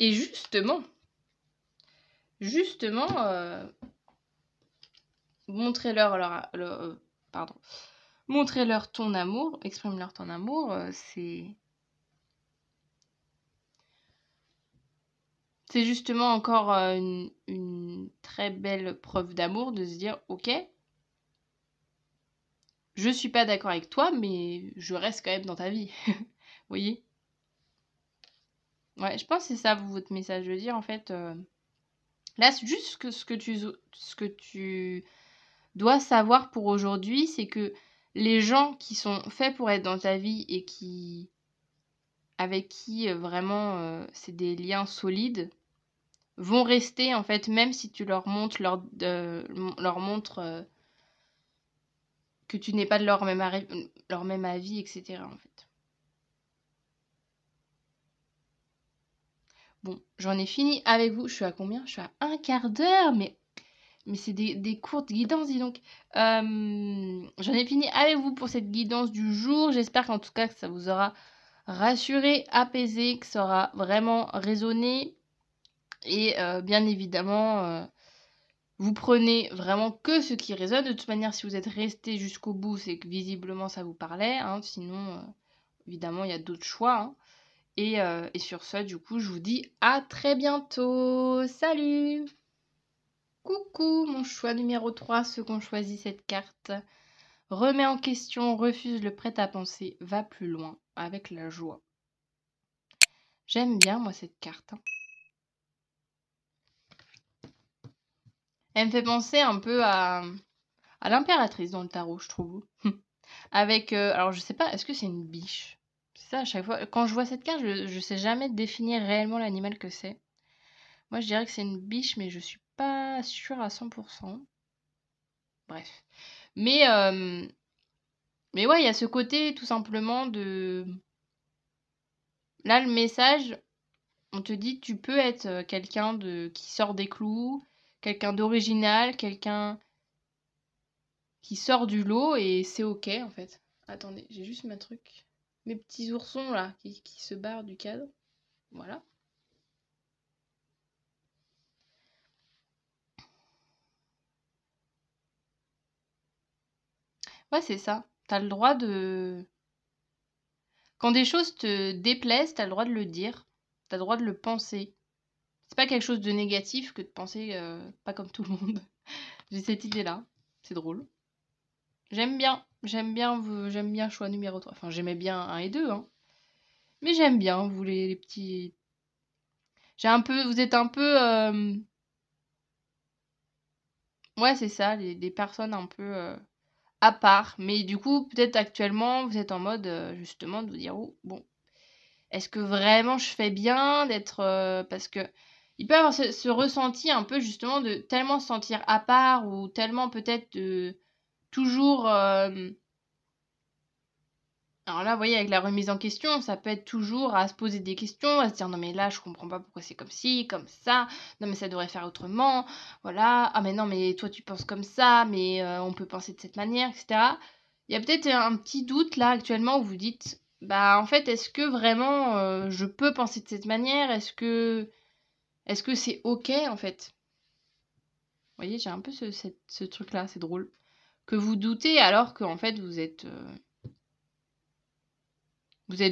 Et justement, montrez-leur ton amour, exprime-leur ton amour, c'est justement encore une très belle preuve d'amour de se dire, ok, je suis pas d'accord avec toi, mais je reste quand même dans ta vie. Vous voyez? Ouais, je pense que c'est ça votre message de dire en fait. Là, c'est juste ce que tu dois savoir pour aujourd'hui, c'est que les gens qui sont faits pour être dans ta vie et avec qui vraiment c'est des liens solides, vont rester en fait, même si tu leur montres que tu n'es pas de leur même avis, etc. en fait. Bon, j'en ai fini avec vous. Je suis à combien? Je suis à un quart d'heure, mais c'est des courtes guidances, dis donc. J'en ai fini avec vous pour cette guidance du jour. J'espère qu'en tout cas que ça vous aura rassuré, apaisé, que ça aura vraiment résonné. Et bien évidemment, vous prenez vraiment que ce qui résonne. De toute manière, si vous êtes resté jusqu'au bout, c'est que visiblement ça vous parlait. Hein. Sinon, évidemment, il y a d'autres choix. Hein. Et sur ce, du coup, je vous dis à très bientôt. Salut! Coucou, mon choix numéro 3, ceux qui ont choisi cette carte. Remet en question, refuse le prêt-à-penser, va plus loin avec la joie. J'aime bien, moi, cette carte. Hein. Elle me fait penser un peu à l'impératrice dans le tarot, je trouve. Avec, alors je sais pas, est-ce que c'est une biche? C'est ça, à chaque fois, quand je vois cette carte, je sais jamais définir réellement l'animal que c'est. Moi, je dirais que c'est une biche, mais je suis pas sûre à 100%. Bref. Mais ouais, il y a ce côté tout simplement de... Là, le message, on te dit tu peux être quelqu'un qui sort des clous, quelqu'un d'original, quelqu'un qui sort du lot et c'est ok en fait. Attendez, j'ai juste ma truc. Mes petits oursons là qui se barrent du cadre. Voilà. Ouais, c'est ça. T'as le droit de... Quand des choses te déplaisent, t'as le droit de le dire. T'as le droit de le penser. C'est pas quelque chose de négatif que de penser pas comme tout le monde. J'ai cette idée-là. C'est drôle. J'aime bien choix numéro 3. Enfin, j'aimais bien 1 et 2, hein. Mais j'aime bien, vous les petits... Vous êtes un peu... Ouais, c'est ça, des personnes un peu à part. Mais du coup, peut-être actuellement, vous êtes en mode, justement, de vous dire, oh, bon, est-ce que vraiment je fais bien d'être... parce que il peut y avoir ce ressenti un peu, justement, de tellement se sentir à part ou tellement peut-être de toujours... Alors là, vous voyez, avec la remise en question, ça peut être toujours à se poser des questions, à se dire non mais là je comprends pas pourquoi c'est comme ci, comme ça, non mais ça devrait faire autrement, voilà, ah mais non mais toi tu penses comme ça, mais on peut penser de cette manière, etc. Il y a peut-être un petit doute là actuellement où vous dites, bah en fait est-ce que vraiment je peux penser de cette manière, est-ce que c'est ok en fait? Vous voyez, j'ai un peu ce truc-là, c'est drôle. Que vous doutez alors qu'en fait vous êtes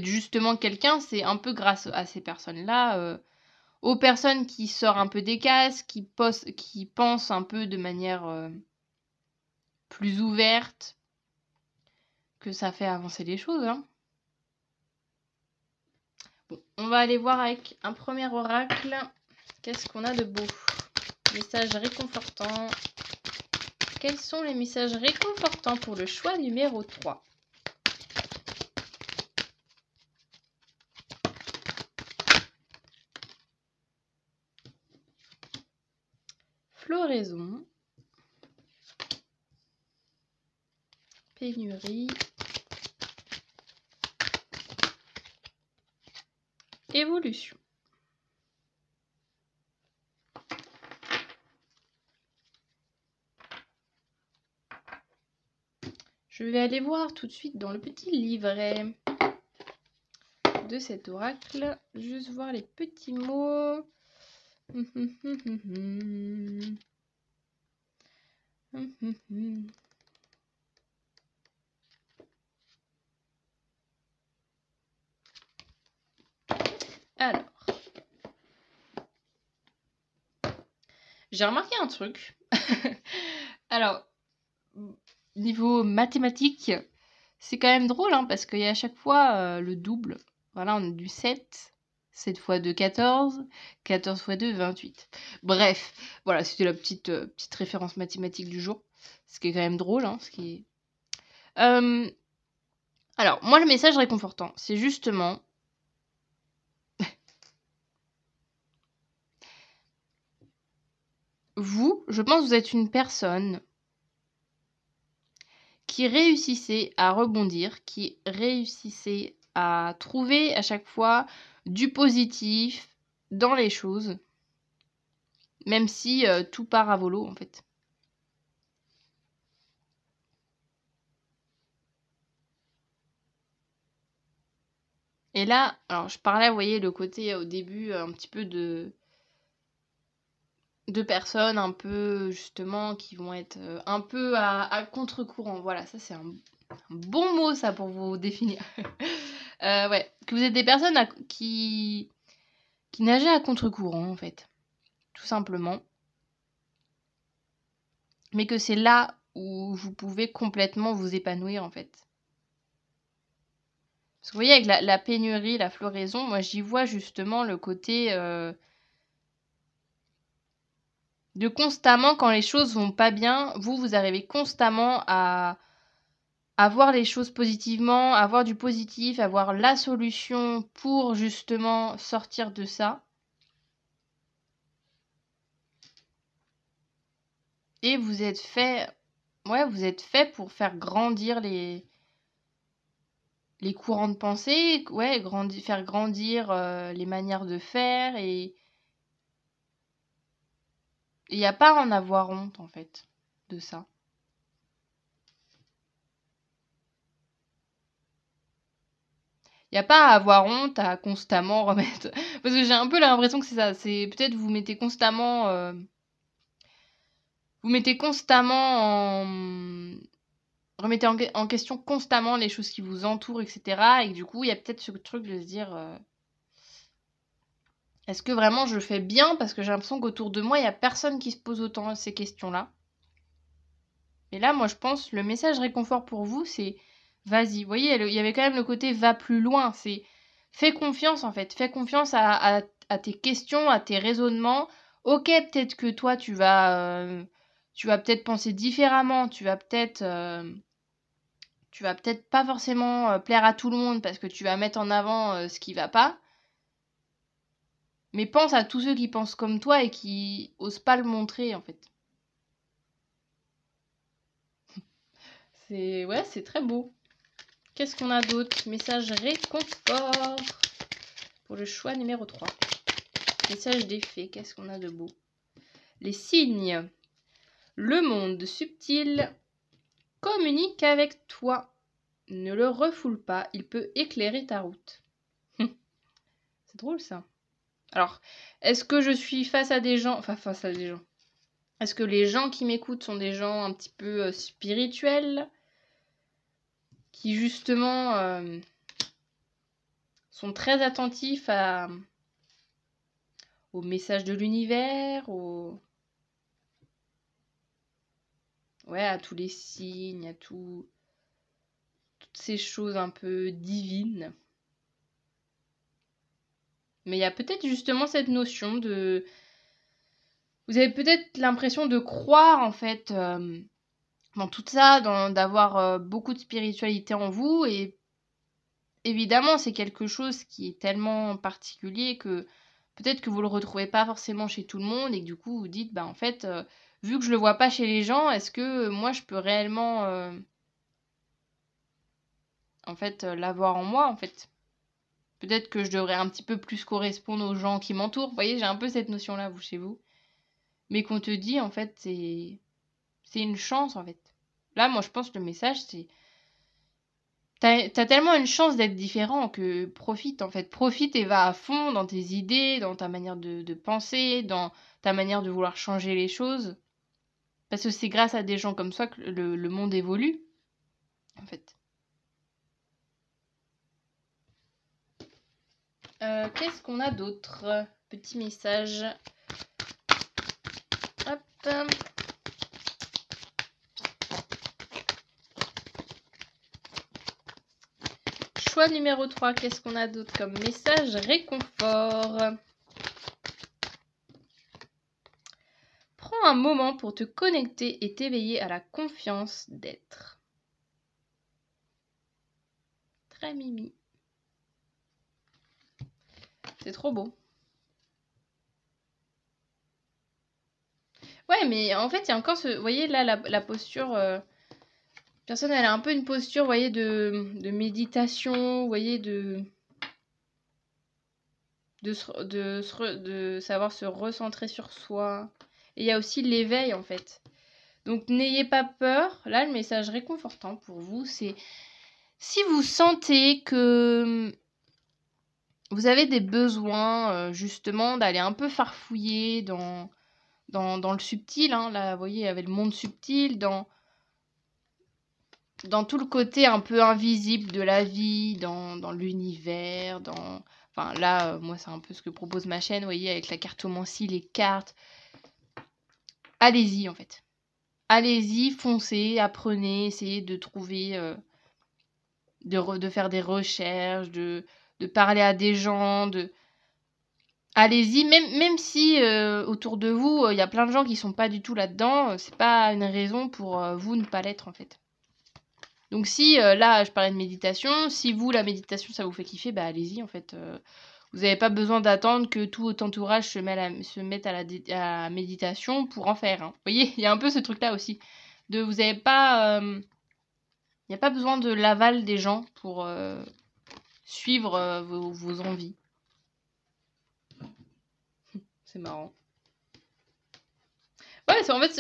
justement quelqu'un, c'est un peu grâce à ces personnes-là, aux personnes qui sortent un peu des cases, qui pensent un peu de manière plus ouverte, que ça fait avancer les choses. Hein. Bon, on va aller voir avec un premier oracle. Qu'est-ce qu'on a de beau? Messages réconfortants. Quels sont les messages réconfortants pour le choix numéro 3? Floraison. Pénurie. Évolution. Je vais aller voir tout de suite dans le petit livret de cet oracle. Juste voir les petits mots. Alors, j'ai remarqué un truc. Alors, niveau mathématiques, c'est quand même drôle, hein, parce qu'il y a à chaque fois le double. Voilà, on a du 7. 7 fois 2, 14. 14 fois 2, 28. Bref, voilà, c'était la petite référence mathématique du jour. Ce qui est quand même drôle, hein, ce qui est... alors, moi, le message réconfortant, c'est justement... vous, je pense que vous êtes une personne qui réussissait à rebondir, qui réussissait à trouver à chaque fois du positif dans les choses, même si tout part à volo, en fait. Et là, alors je parlais, vous voyez, le côté au début un petit peu de personnes un peu justement qui vont être un peu à contre-courant. Voilà, ça c'est un bon mot ça pour vous définir. Ouais, que vous êtes des personnes qui nageaient à contre-courant en fait, tout simplement. Mais que c'est là où vous pouvez complètement vous épanouir en fait. Parce que vous voyez avec la pénurie, la floraison, moi j'y vois justement le côté... de constamment, quand les choses vont pas bien, vous arrivez constamment à voir les choses positivement, à voir du positif, à voir la solution pour justement sortir de ça. Et vous êtes fait, ouais, vous êtes fait pour faire grandir les courants de pensée, ouais, faire grandir les manières de faire et il n'y a pas à en avoir honte en fait de ça. Il n'y a pas à avoir honte à constamment remettre. Parce que j'ai un peu l'impression que c'est ça. C'est peut-être vous mettez constamment. Vous mettez constamment en. Remettez en question constamment les choses qui vous entourent, etc. Et que du coup, il y a peut-être ce truc de se dire. Est-ce que vraiment je fais bien? Parce que j'ai l'impression qu'autour de moi, il n'y a personne qui se pose autant ces questions-là. Et là, moi, je pense, le message réconfort pour vous, c'est vas-y. Vous voyez, il y avait quand même le côté va plus loin. C'est fais confiance, en fait. Fais confiance à tes questions, à tes raisonnements. Ok, peut-être que toi, tu vas peut-être penser différemment. Tu vas peut-être pas forcément plaire à tout le monde parce que tu vas mettre en avant ce qui va pas. Mais pense à tous ceux qui pensent comme toi et qui osent pas le montrer, en fait. Ouais, c'est très beau. Qu'est-ce qu'on a d'autre? Message réconfort pour le choix numéro 3. Message des fées, qu'est-ce qu'on a de beau? Les signes. Le monde subtil communique avec toi. Ne le refoule pas, il peut éclairer ta route. C'est drôle ça. Alors, est-ce que je suis face à des gens... Enfin, face à des gens. Est-ce que les gens qui m'écoutent sont des gens un petit peu spirituels? Qui justement sont très attentifs au message de l'univers, ouais, à tous les signes, à toutes ces choses un peu divines. Mais il y a peut-être justement cette notion de... Vous avez peut-être l'impression de croire en fait dans tout ça, d'avoir beaucoup de spiritualité en vous. Et évidemment, c'est quelque chose qui est tellement particulier que peut-être que vous le retrouvez pas forcément chez tout le monde et que du coup vous dites, bah en fait, vu que je le vois pas chez les gens, est-ce que moi je peux réellement en fait l'avoir en moi en fait? Peut-être que je devrais un petit peu plus correspondre aux gens qui m'entourent. Vous voyez, j'ai un peu cette notion-là, vous, chez vous. Mais qu'on te dit, en fait, c'est une chance, en fait. Là, moi, je pense que le message, c'est... T'as tellement une chance d'être différent que profite, en fait. Profite et va à fond dans tes idées, dans ta manière de penser, dans ta manière de vouloir changer les choses. Parce que c'est grâce à des gens comme ça que le monde évolue, en fait. Qu'est-ce qu'on a d'autre? Petit message. Hop. Choix numéro 3. Qu'est-ce qu'on a d'autre comme message réconfort? Prends un moment pour te connecter et t'éveiller à la confiance d'être. Très mimi. C'est trop beau. Ouais, mais en fait, il y a encore ce... Vous voyez, là, la posture... Personne, elle a un peu une posture, vous voyez, de méditation, vous voyez, de savoir se recentrer sur soi. Et il y a aussi l'éveil, en fait. Donc, n'ayez pas peur. Là, le message réconfortant pour vous, c'est... Si vous sentez que... Vous avez des besoins, justement, d'aller un peu farfouiller dans le subtil, hein, là, vous voyez, il y avait le monde subtil, dans tout le côté un peu invisible de la vie, dans l'univers, Enfin, là, moi, c'est un peu ce que propose ma chaîne, vous voyez, avec la cartomancie, les cartes. Allez-y, en fait. Allez-y, foncez, apprenez, essayez de trouver... de faire des recherches, de parler à des gens, Allez-y, même si autour de vous, il y a plein de gens qui sont pas du tout là-dedans, c'est pas une raison pour vous ne pas l'être en fait. Donc si, là, je parlais de méditation, si vous, la méditation, ça vous fait kiffer, bah allez-y en fait. Vous n'avez pas besoin d'attendre que tout votre entourage se mette à la méditation pour en faire. Hein. Vous voyez, il y a un peu ce truc-là aussi. Vous n'avez pas... Il n'y a pas besoin de l'aval des gens pour suivre vos envies. C'est marrant. Ouais, en fait,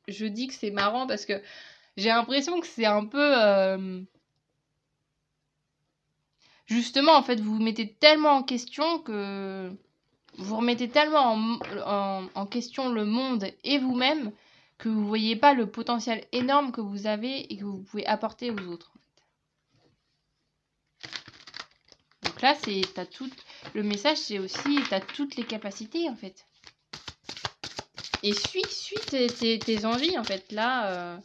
je dis que c'est marrant parce que j'ai l'impression que c'est un peu... Justement, en fait, vous vous mettez tellement en question que... Vous remettez tellement en question le monde et vous-même que vous ne voyez pas le potentiel énorme que vous avez et que vous pouvez apporter aux autres. Donc là, t'as tout... Le message, c'est aussi, t'as toutes les capacités, en fait. Et suis tes envies, en fait. Là,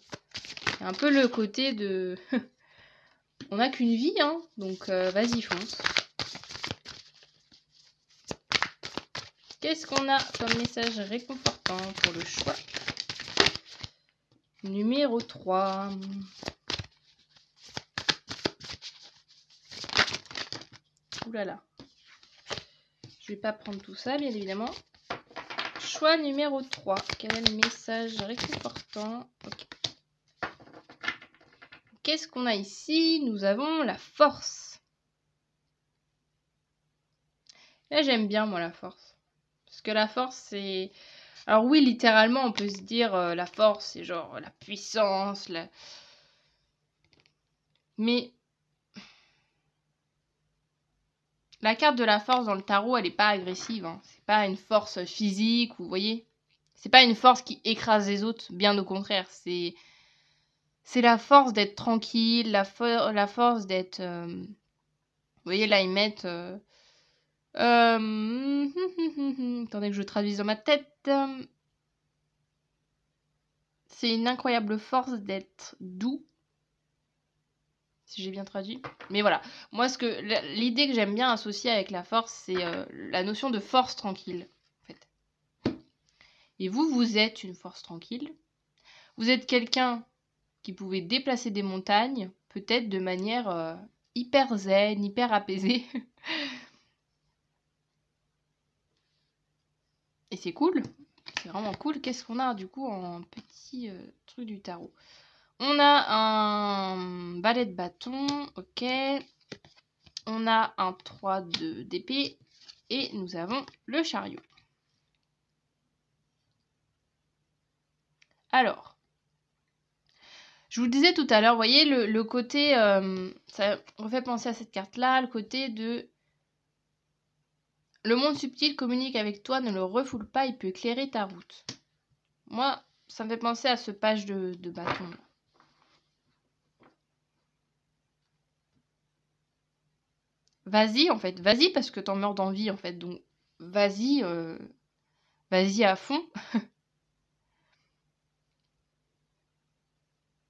un peu le côté de... On n'a qu'une vie, hein. Donc, vas-y, fonce. Qu'est-ce qu'on a comme message réconfortant pour le choix numéro 3? Ouh là là. Je vais pas prendre tout ça, bien évidemment. Choix numéro 3. Quel est le message réconfortant? Ok. qu'est-ce qu'on a ici? Nous avons la force. Là, j'aime bien, moi, la force. Parce que la force, c'est... Alors oui, littéralement, on peut se dire la force, c'est genre la puissance, mais la carte de la force dans le tarot, elle n'est pas agressive. Hein. C'est pas une force physique, vous voyez. C'est pas une force qui écrase les autres, bien au contraire. C'est la force d'être tranquille, la force d'être... Vous voyez, là, ils mettent... Attendez que je traduise dans ma tête. C'est une incroyable force d'être doux. Si j'ai bien traduit. Mais voilà. Moi, l'idée que j'aime bien associer avec la force, c'est la notion de force tranquille. En fait. Et vous êtes une force tranquille. Vous êtes quelqu'un qui pouvait déplacer des montagnes, peut-être de manière hyper zen, hyper apaisée. Et c'est cool. C'est vraiment cool. Qu'est-ce qu'on a du coup en petit truc du tarot? On a un balai de bâton, ok. On a un 3 d'épée. Et nous avons le chariot. Alors, je vous le disais tout à l'heure, vous voyez le côté, ça me fait penser à cette carte-là, le côté de... Le monde subtil communique avec toi, ne le refoule pas, il peut éclairer ta route. Moi, ça me fait penser à ce page de bâton. Vas-y, en fait. Vas-y parce que t'en meurs d'envie, en fait. Donc, vas-y, vas-y à fond.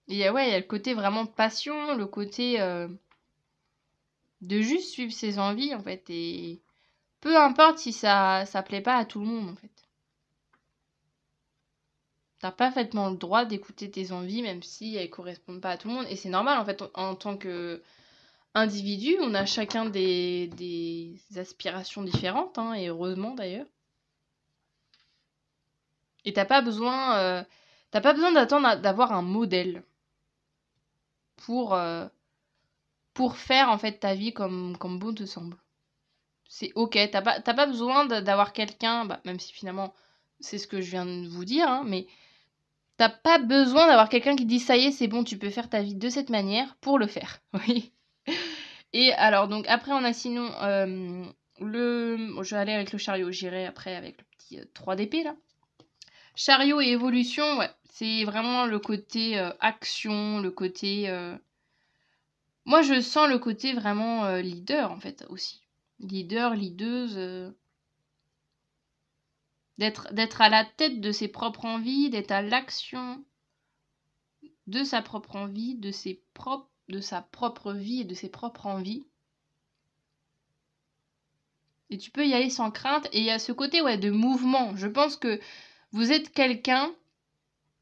Et ouais, il y a le côté vraiment passion, le côté de juste suivre ses envies, en fait. Et peu importe si ça plaît pas à tout le monde, en fait. T'as parfaitement le droit d'écouter tes envies, même si elles correspondent pas à tout le monde. Et c'est normal, en fait, en tant que individu, on a chacun des aspirations différentes, hein, et heureusement d'ailleurs. Et t'as pas besoin d'attendre d'avoir un modèle pour faire en fait ta vie comme bon te semble. C'est ok, t'as pas besoin d'avoir quelqu'un, bah, même si finalement c'est ce que je viens de vous dire, hein, mais t'as pas besoin d'avoir quelqu'un qui dit ça y est, c'est bon, tu peux faire ta vie de cette manière pour le faire. Oui. Et alors, donc après, on a sinon je vais aller avec le chariot, j'irai après avec le petit 3 d'épée là. Chariot et évolution, ouais, c'est vraiment le côté action, le côté. Moi, je sens le côté vraiment leader en fait aussi. Leader, leaduse. D'être à la tête de ses propres envies, d'être à l'action de sa propre envie, de sa propre vie et de ses propres envies. Et tu peux y aller sans crainte. Et il y a ce côté ouais, de mouvement. Je pense que vous êtes quelqu'un...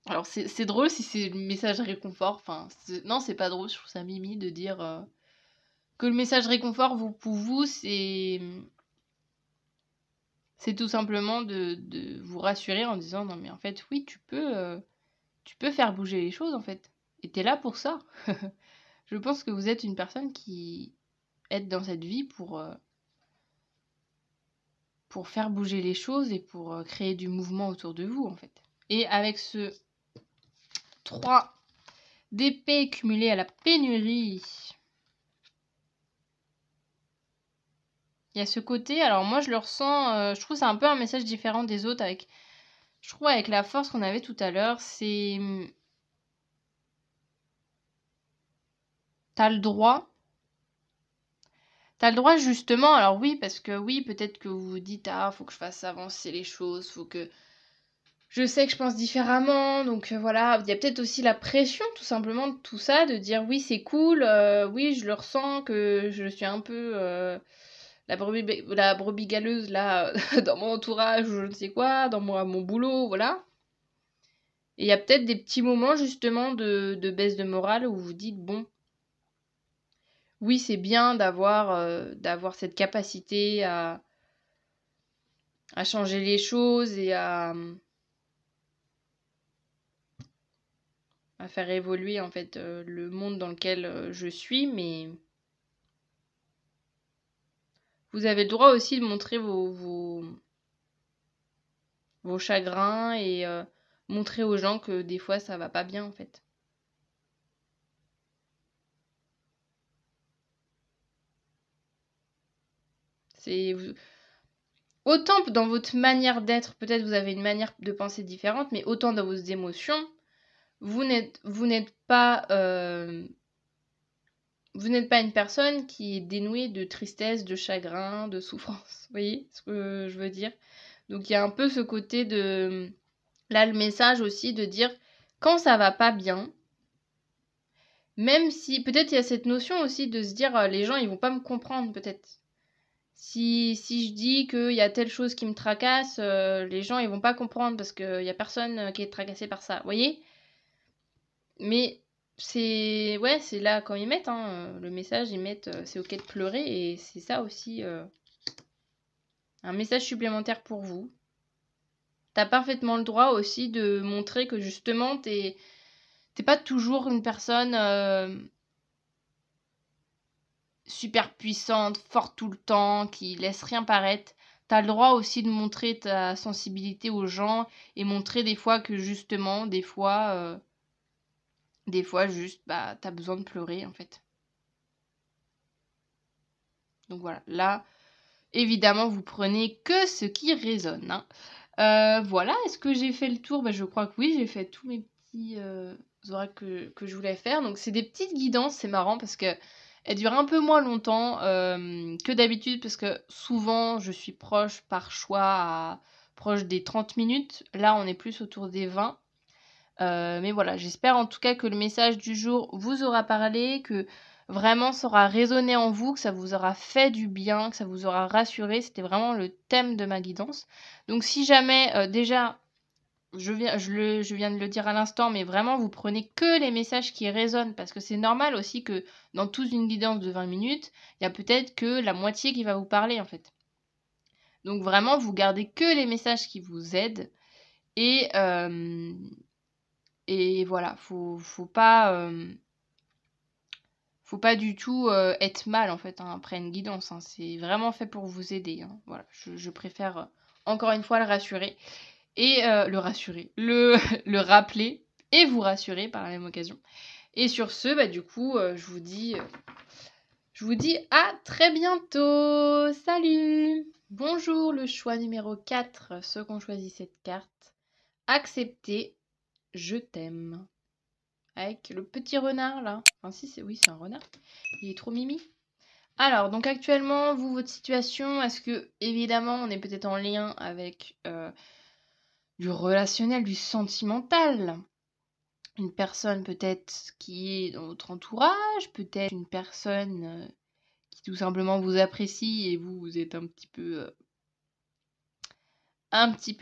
Alors c'est drôle si c'est le message réconfort. Enfin, non, c'est pas drôle. Je trouve ça mimi de dire que le message réconfort, pour vous, c'est tout simplement de vous rassurer en disant non mais en fait oui, tu peux faire bouger les choses en fait. Et t'es là pour ça. Je pense que vous êtes une personne qui est dans cette vie pour faire bouger les choses et pour créer du mouvement autour de vous en fait. Et avec ce 3 d'épée cumulé à la pénurie, il y a ce côté, alors moi je le ressens, je trouve c'est un peu un message différent des autres avec, je trouve avec la force qu'on avait tout à l'heure, c'est... T'as le droit justement, alors oui, parce que oui, peut-être que vous vous dites, ah, faut que je fasse avancer les choses, faut que... Je sais que je pense différemment, donc voilà, il y a peut-être aussi la pression tout simplement de tout ça, de dire oui c'est cool, oui je le ressens, que je suis un peu la brebis galeuse là, dans mon entourage ou je ne sais quoi, dans mon boulot, voilà. Et il y a peut-être des petits moments justement de baisse de morale où vous vous dites, bon, oui c'est bien d'avoir cette capacité à changer les choses et à à faire évoluer en fait le monde dans lequel je suis, mais vous avez le droit aussi de montrer vos chagrins et montrer aux gens que des fois ça va pas bien en fait. C'est autant dans votre manière d'être, peut-être vous avez une manière de penser différente, mais autant dans vos émotions, vous n'êtes pas une personne qui est dénouée de tristesse, de chagrin, de souffrance. Vous voyez ce que je veux dire? Donc il y a un peu ce côté de... Là, le message aussi de dire quand ça va pas bien, même si... Peut-être il y a cette notion aussi de se dire les gens, ils vont pas me comprendre, peut-être. Si je dis qu'il y a telle chose qui me tracasse, les gens, ils vont pas comprendre parce qu'il y a personne qui est tracassé par ça. Vous voyez? Mais c'est... Ouais, c'est là quand ils mettent, hein, le message, ils mettent c'est ok de pleurer et c'est ça aussi un message supplémentaire pour vous. T'as parfaitement le droit aussi de montrer que justement t'es pas toujours une personne super puissante, forte tout le temps, qui laisse rien paraître. T'as le droit aussi de montrer ta sensibilité aux gens et montrer des fois que justement, des fois juste, bah, t'as besoin de pleurer en fait. Donc voilà, là, évidemment, vous prenez que ce qui résonne. Hein. Voilà, est-ce que j'ai fait le tour? Bah, je crois que oui, j'ai fait tous mes petits oracles que je voulais faire. Donc c'est des petites guidances, c'est marrant parce que elles durent un peu moins longtemps que d'habitude parce que souvent je suis proche par choix proche des 30 minutes. Là, on est plus autour des 20. Mais voilà, j'espère en tout cas que le message du jour vous aura parlé, que vraiment ça aura résonné en vous, que ça vous aura fait du bien, que ça vous aura rassuré. C'était vraiment le thème de ma guidance. Donc si jamais, déjà, je viens de le dire à l'instant, mais vraiment vous prenez que les messages qui résonnent, parce que c'est normal aussi que dans toute une guidance de 20 minutes, il y a peut-être que la moitié qui va vous parler en fait. Donc vraiment, vous gardez que les messages qui vous aident. Et voilà, faut pas du tout être mal en fait après une guidance. Hein. C'est vraiment fait pour vous aider. Hein. Voilà, je préfère encore une fois le rassurer et le rappeler et vous rassurer par la même occasion. Et sur ce, bah du coup, je vous dis à très bientôt. Salut. Bonjour, le choix numéro 4, ceux qui ont choisi cette carte. Accepter, je t'aime. Avec le petit renard là. Enfin si, c'est un renard. Il est trop mimi. Alors, donc actuellement, vous, votre situation, est-ce que, évidemment, on est peut-être en lien avec du relationnel, du sentimental? Une personne peut-être qui est dans votre entourage, peut-être une personne qui tout simplement vous apprécie et vous êtes un petit peu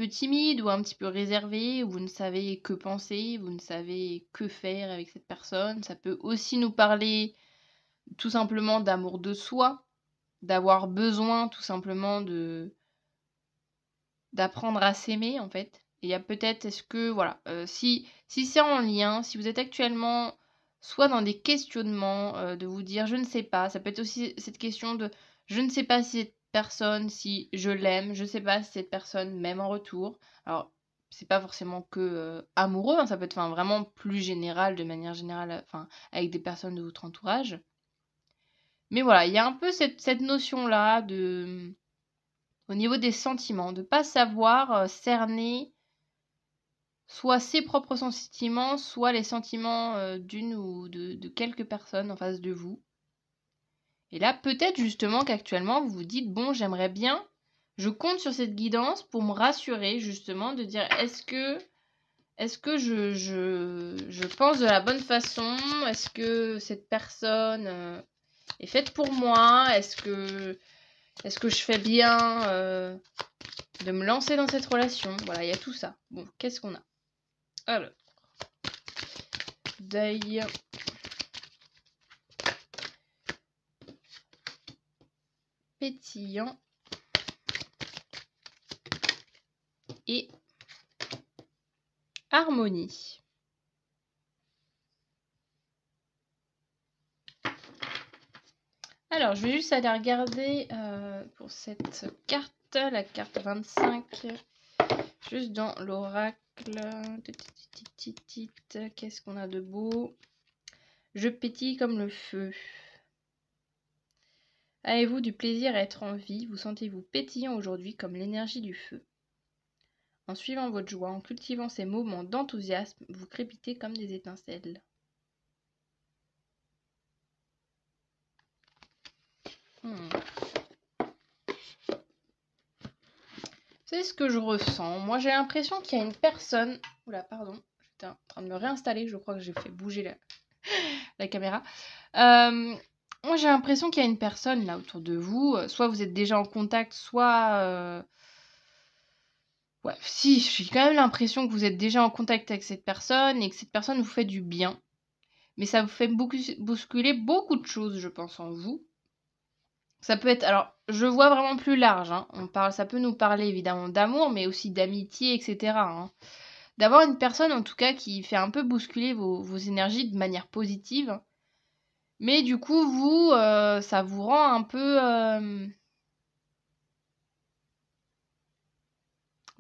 timide ou un petit peu réservé, ou vous ne savez que penser, vous ne savez que faire avec cette personne. Ça peut aussi nous parler tout simplement d'amour de soi, d'avoir besoin tout simplement d'apprendre à s'aimer en fait. Et il y a peut-être, est-ce que, voilà, si c'est en lien, si vous êtes actuellement soit dans des questionnements, de vous dire je ne sais pas, ça peut être aussi cette question de je ne sais pas si cette personne, si je l'aime, je ne sais pas si cette personne m'aime en retour. Alors, c'est pas forcément que amoureux, hein, ça peut être vraiment plus général, de manière générale, avec des personnes de votre entourage. Mais voilà, il y a un peu cette notion-là au niveau des sentiments, de ne pas savoir cerner soit ses propres sentiments, soit les sentiments d'une ou de quelques personnes en face de vous. Et là, peut-être justement qu'actuellement, vous vous dites, bon, j'aimerais bien, je compte sur cette guidance pour me rassurer justement, de dire, est-ce que je pense de la bonne façon? Est-ce que cette personne est faite pour moi? Est-ce que je fais bien de me lancer dans cette relation? Voilà, il y a tout ça. Bon, qu'est-ce qu'on a? Alors, deuil, pétillant et harmonie. Alors, je vais juste aller regarder pour cette carte, la carte 25, juste dans l'oracle. Qu'est-ce qu'on a de beau? Je pétille comme le feu. Avez-vous du plaisir à être en vie? Vous sentez-vous pétillant aujourd'hui comme l'énergie du feu? En suivant votre joie, en cultivant ces moments d'enthousiasme, vous crépitez comme des étincelles. C'est ce que je ressens. Moi, j'ai l'impression qu'il y a une personne... Oula, pardon. J'étais en train de me réinstaller. Je crois que j'ai fait bouger la caméra. Moi, j'ai l'impression qu'il y a une personne là autour de vous. Soit vous êtes déjà en contact, soit... Ouais, si, j'ai quand même l'impression que vous êtes déjà en contact avec cette personne et que cette personne vous fait du bien. Mais ça vous fait bousculer beaucoup de choses, je pense, en vous. Ça peut être... Alors, je vois vraiment plus large. Hein. Ça peut nous parler évidemment d'amour, mais aussi d'amitié, etc. Hein. D'avoir une personne, en tout cas, qui fait un peu bousculer vos énergies de manière positive. Mais du coup, vous, ça vous rend un peu...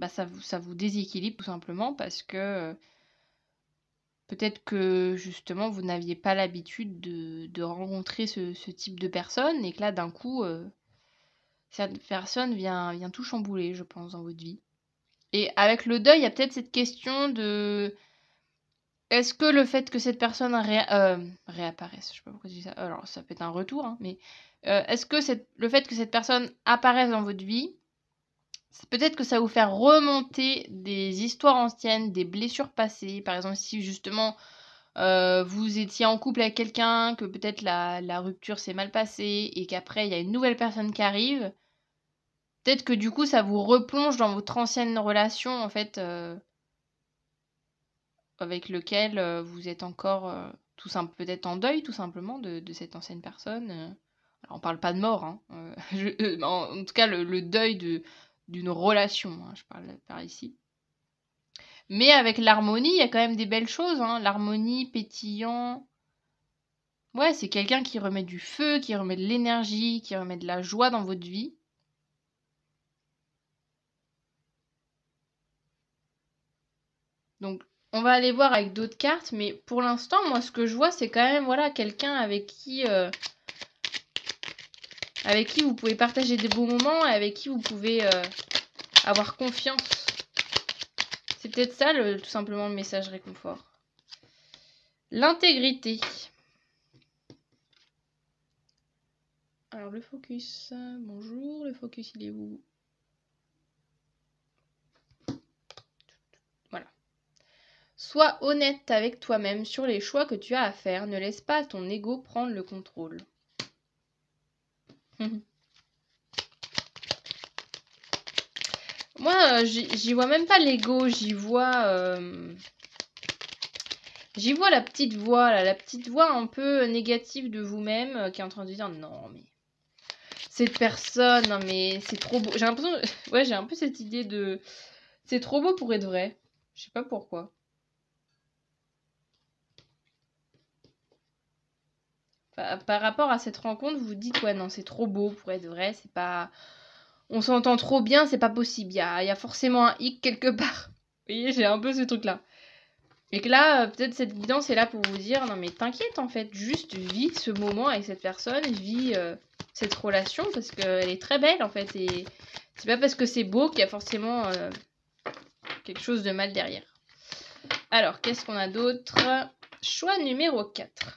ça vous déséquilibre tout simplement parce que... peut-être que justement vous n'aviez pas l'habitude de rencontrer ce type de personne et que là d'un coup cette personne vient tout chambouler, je pense, dans votre vie. Et avec le deuil, il y a peut-être cette question de est-ce que le fait que cette personne réapparaisse, je sais pas pourquoi je dis ça, alors ça peut être un retour, hein, mais est-ce que le fait que cette personne apparaisse dans votre vie, peut-être que ça va vous faire remonter des histoires anciennes, des blessures passées, par exemple si justement vous étiez en couple avec quelqu'un, que peut-être la rupture s'est mal passée et qu'après il y a une nouvelle personne qui arrive, peut-être que du coup ça vous replonge dans votre ancienne relation en fait avec lequel vous êtes encore peut-être en deuil tout simplement de cette ancienne personne. Alors on parle pas de mort, hein, en tout cas le deuil d'une relation, hein, je parle par ici. Mais avec l'harmonie, il y a quand même des belles choses, hein. L'harmonie, pétillant. Ouais, c'est quelqu'un qui remet du feu, qui remet de l'énergie, qui remet de la joie dans votre vie. Donc, on va aller voir avec d'autres cartes, mais pour l'instant, moi, ce que je vois, c'est quand même, voilà, quelqu'un avec qui vous pouvez partager des beaux moments et avec qui vous pouvez avoir confiance. C'est peut-être ça, tout simplement, le message réconfort. L'intégrité. Alors, le focus. Bonjour, le focus, il est où? Voilà. Sois honnête avec toi-même sur les choix que tu as à faire. Ne laisse pas ton ego prendre le contrôle. Moi, j'y vois même pas l'ego, j'y vois la petite voix, là, la petite voix un peu négative de vous-même qui est en train de dire non, mais cette personne, non, mais c'est trop beau. J'ai l'impression, ouais, j'ai un peu cette idée de c'est trop beau pour être vrai. Je sais pas pourquoi. Par rapport à cette rencontre, vous vous dites ouais, non, c'est trop beau pour être vrai, c'est pas. On s'entend trop bien, c'est pas possible. Il y a forcément un hic quelque part. Vous voyez, j'ai un peu ce truc-là. Et que là, peut-être cette guidance est là pour vous dire non mais t'inquiète en fait, juste vis ce moment avec cette personne, vis cette relation parce qu'elle est très belle en fait. Et c'est pas parce que c'est beau qu'il y a forcément quelque chose de mal derrière. Alors, qu'est-ce qu'on a d'autre? Choix numéro 4.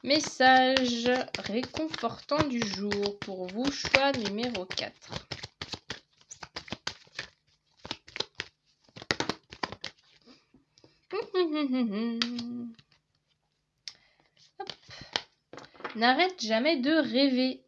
Message réconfortant du jour pour vous, choix numéro 4. N'arrête jamais de rêver.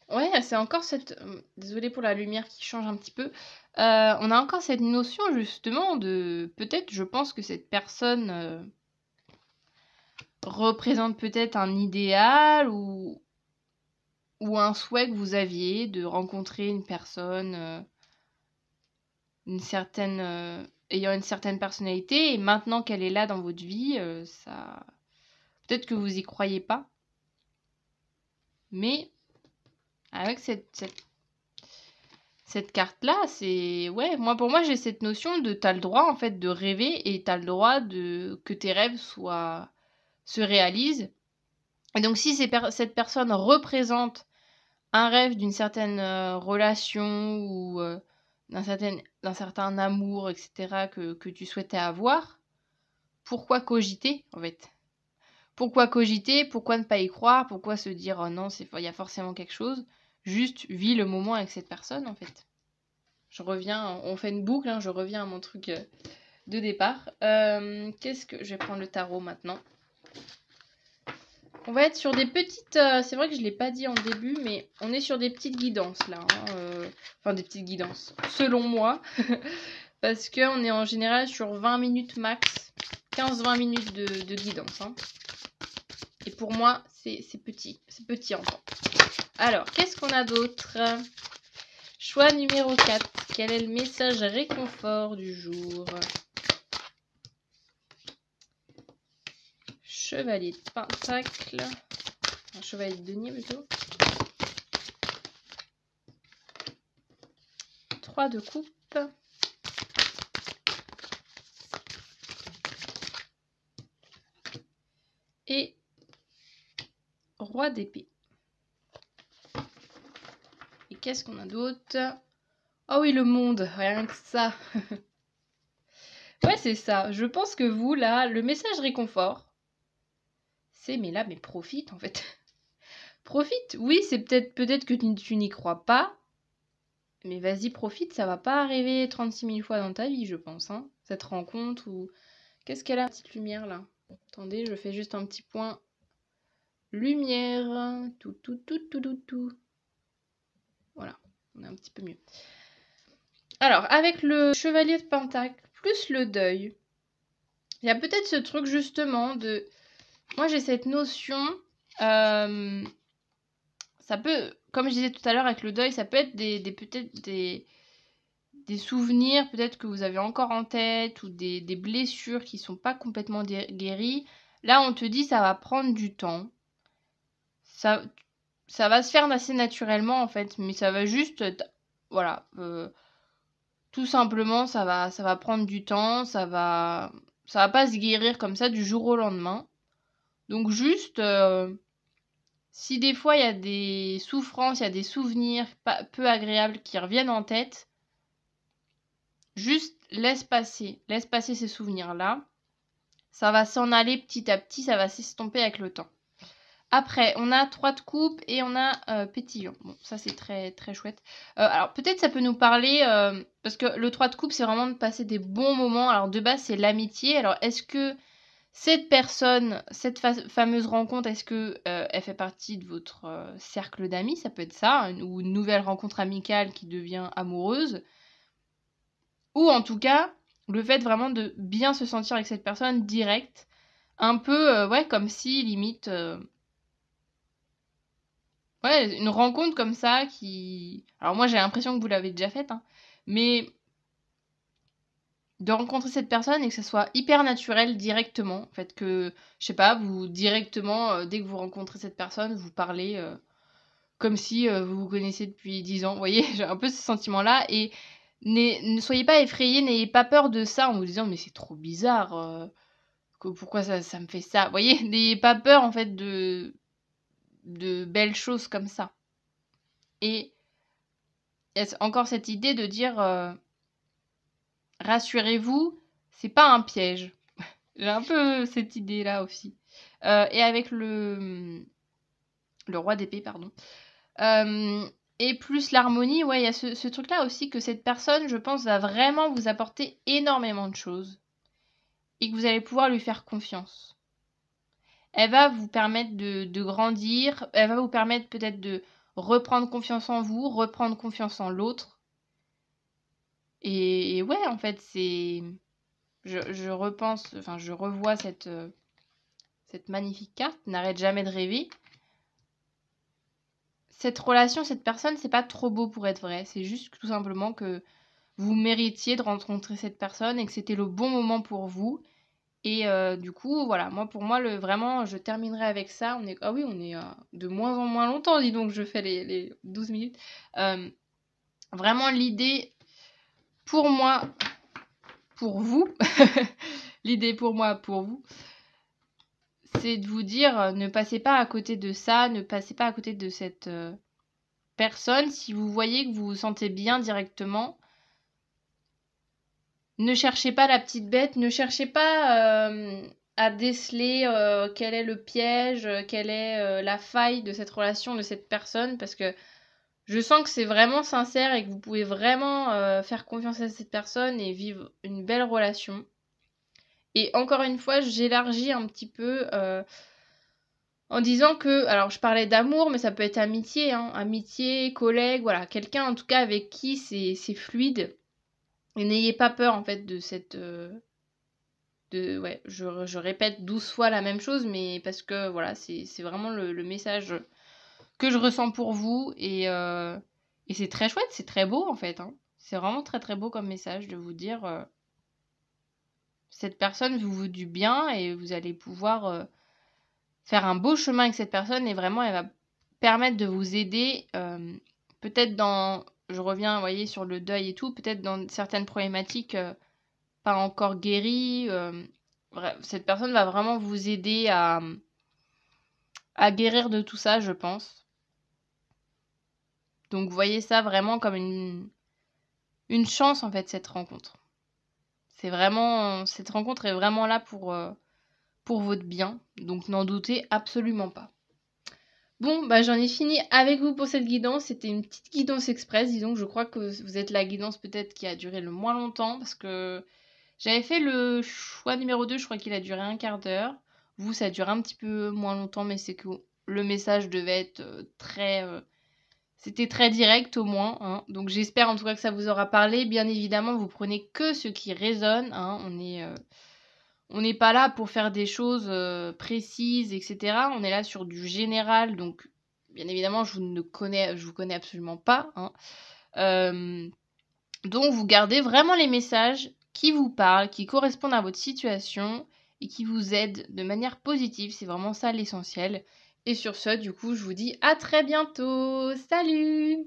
Ouais, c'est encore cette... Désolée pour la lumière qui change un petit peu. On a encore cette notion justement de... Peut-être, je pense que cette personne représente peut-être un idéal ou un souhait que vous aviez de rencontrer une personne ayant une certaine personnalité, et maintenant qu'elle est là dans votre vie, ça... Peut-être que vous y croyez pas, mais avec cette carte-là, c'est... Ouais, pour moi, j'ai cette notion de t'as le droit, en fait, de rêver, et t'as le droit que tes rêves se réalisent. Et donc, si cette personne représente un rêve d'une certaine relation ou d'un certain amour, etc., que tu souhaitais avoir, pourquoi cogiter, en fait? Pourquoi cogiter? Pourquoi ne pas y croire? Pourquoi se dire oh non, il y a forcément quelque chose? Juste vis le moment avec cette personne, en fait. Je reviens, on fait une boucle, hein, je reviens à mon truc de départ. Qu'est-ce que... Je vais prendre le tarot maintenant. On va être sur des petites... c'est vrai que je ne l'ai pas dit en début, mais on est sur des petites guidances, là. Hein, enfin, des petites guidances, selon moi. Parce qu'on est en général sur 20 minutes max. 15-20 minutes de guidance. Hein. Et pour moi, c'est petit. C'est petit en temps. Alors, qu'est-ce qu'on a d'autre? Choix numéro 4. Quel est le message réconfort du jour? Chevalier de Pentacle. Un chevalier de denier plutôt. 3 de coupe. Et roi d'épée. Et qu'est-ce qu'on a d'autre? Oh oui, le monde, rien que ça. Ouais, c'est ça. Je pense que vous, là, le message réconfort, c'est mais profite en fait. Profite. Oui, c'est peut-être que tu n'y crois pas, mais vas-y, profite. Ça va pas arriver 36 000 fois dans ta vie, je pense. Hein, cette rencontre ou... Qu'est-ce qu'elle a, petite lumière, là? Attendez, je fais juste un petit point. Lumière. Tout. Voilà, on est un petit peu mieux. Alors, avec le chevalier de Pentacle, plus le deuil, il y a peut-être ce truc justement de... Moi, j'ai cette notion... ça peut, comme je disais tout à l'heure avec le deuil, ça peut être peut-être des souvenirs peut-être que vous avez encore en tête ou des blessures qui sont pas complètement guéries. Là, on te dit ça va prendre du temps. Ça va se faire assez naturellement en fait, mais ça va juste... Voilà. Tout simplement, ça va prendre du temps, ça va pas se guérir comme ça du jour au lendemain. Donc juste... si des fois il y a des souffrances, il y a des souvenirs peu agréables qui reviennent en tête, juste laisse passer ces souvenirs-là. Ça va s'en aller petit à petit, ça va s'estomper avec le temps. Après, on a 3 de coupe et on a pétillant. Bon, ça c'est très très chouette. Alors peut-être ça peut nous parler, parce que le 3 de coupe c'est vraiment de passer des bons moments. Alors de base c'est l'amitié. Alors est-ce que cette personne, cette fameuse rencontre, est-ce que elle fait partie de votre cercle d'amis? Ça peut être ça, ou une nouvelle rencontre amicale qui devient amoureuse. Ou en tout cas, le fait vraiment de bien se sentir avec cette personne direct. Un peu, ouais, comme si, limite... ouais, une rencontre comme ça qui... Alors moi j'ai l'impression que vous l'avez déjà faite, hein, mais de rencontrer cette personne et que ça soit hyper naturel directement. En fait, que, je sais pas, vous directement, dès que vous rencontrez cette personne, vous parlez comme si vous vous connaissez depuis 10 ans. Vous voyez, j'ai un peu ce sentiment-là. Et ne soyez pas effrayés, n'ayez pas peur de ça en vous disant mais c'est trop bizarre, pourquoi ça me fait ça. Vous voyez, n'ayez pas peur en fait de belles choses comme ça. Et il y a encore cette idée de dire rassurez-vous, c'est pas un piège. J'ai un peu cette idée-là aussi. Et avec le roi d'épée, pardon. Et plus l'harmonie, ouais, il y a ce truc-là aussi que cette personne, je pense, va vraiment vous apporter énormément de choses. Et que vous allez pouvoir lui faire confiance. Elle va vous permettre de grandir. Elle va vous permettre peut-être de reprendre confiance en vous, reprendre confiance en l'autre. Et ouais, en fait, c'est... Je repense, enfin, je revois cette magnifique carte, n'arrête jamais de rêver. Cette relation, cette personne, c'est pas trop beau pour être vrai. C'est juste tout simplement que vous méritiez de rencontrer cette personne et que c'était le bon moment pour vous. Et du coup, voilà, pour moi, vraiment, je terminerai avec ça. Ah oui, on est de moins en moins longtemps, dis donc, je fais les 12 minutes. Vraiment, l'idée pour moi, pour vous, l'idée pour moi, pour vous, c'est de vous dire, ne passez pas à côté de ça, ne passez pas à côté de cette personne. Si vous voyez que vous vous sentez bien directement, ne cherchez pas la petite bête, ne cherchez pas à déceler quel est le piège, quelle est la faille de cette relation, de cette personne, parce que je sens que c'est vraiment sincère et que vous pouvez vraiment faire confiance à cette personne et vivre une belle relation. Et encore une fois, j'élargis un petit peu en disant que, alors je parlais d'amour, mais ça peut être amitié, hein, amitié, collègue, voilà, quelqu'un en tout cas avec qui c'est fluide. Et n'ayez pas peur en fait de cette... ouais, je répète 12 fois la même chose, mais parce que voilà, c'est vraiment le message que je ressens pour vous. Et c'est très chouette, c'est très beau en fait. Hein. C'est vraiment très très beau comme message de vous dire cette personne vous veut du bien et vous allez pouvoir faire un beau chemin avec cette personne et vraiment elle va permettre de vous aider peut-être dans... Je reviens, vous voyez, sur le deuil et tout, peut-être dans certaines problématiques pas encore guéries. Cette personne va vraiment vous aider à guérir de tout ça, je pense. Donc voyez ça vraiment comme une chance en fait, cette rencontre. C'est vraiment... Cette rencontre est vraiment là pour votre bien, donc n'en doutez absolument pas. Bon, bah j'en ai fini avec vous pour cette guidance. C'était une petite guidance express, disons que je crois que vous êtes la guidance peut-être qui a duré le moins longtemps, parce que j'avais fait le choix numéro 2, je crois qu'il a duré un quart d'heure. Vous, ça a duré un petit peu moins longtemps, mais c'est que le message devait être très... c'était très direct au moins. Hein. Donc j'espère en tout cas que ça vous aura parlé. Bien évidemment, vous prenez que ce qui résonne. Hein. On n'est pas là pour faire des choses précises, etc. On est là sur du général. Donc bien évidemment, je vous connais absolument pas. Hein. Donc vous gardez vraiment les messages qui vous parlent, qui correspondent à votre situation et qui vous aident de manière positive. C'est vraiment ça l'essentiel. Et sur ce, du coup, je vous dis à très bientôt. Salut!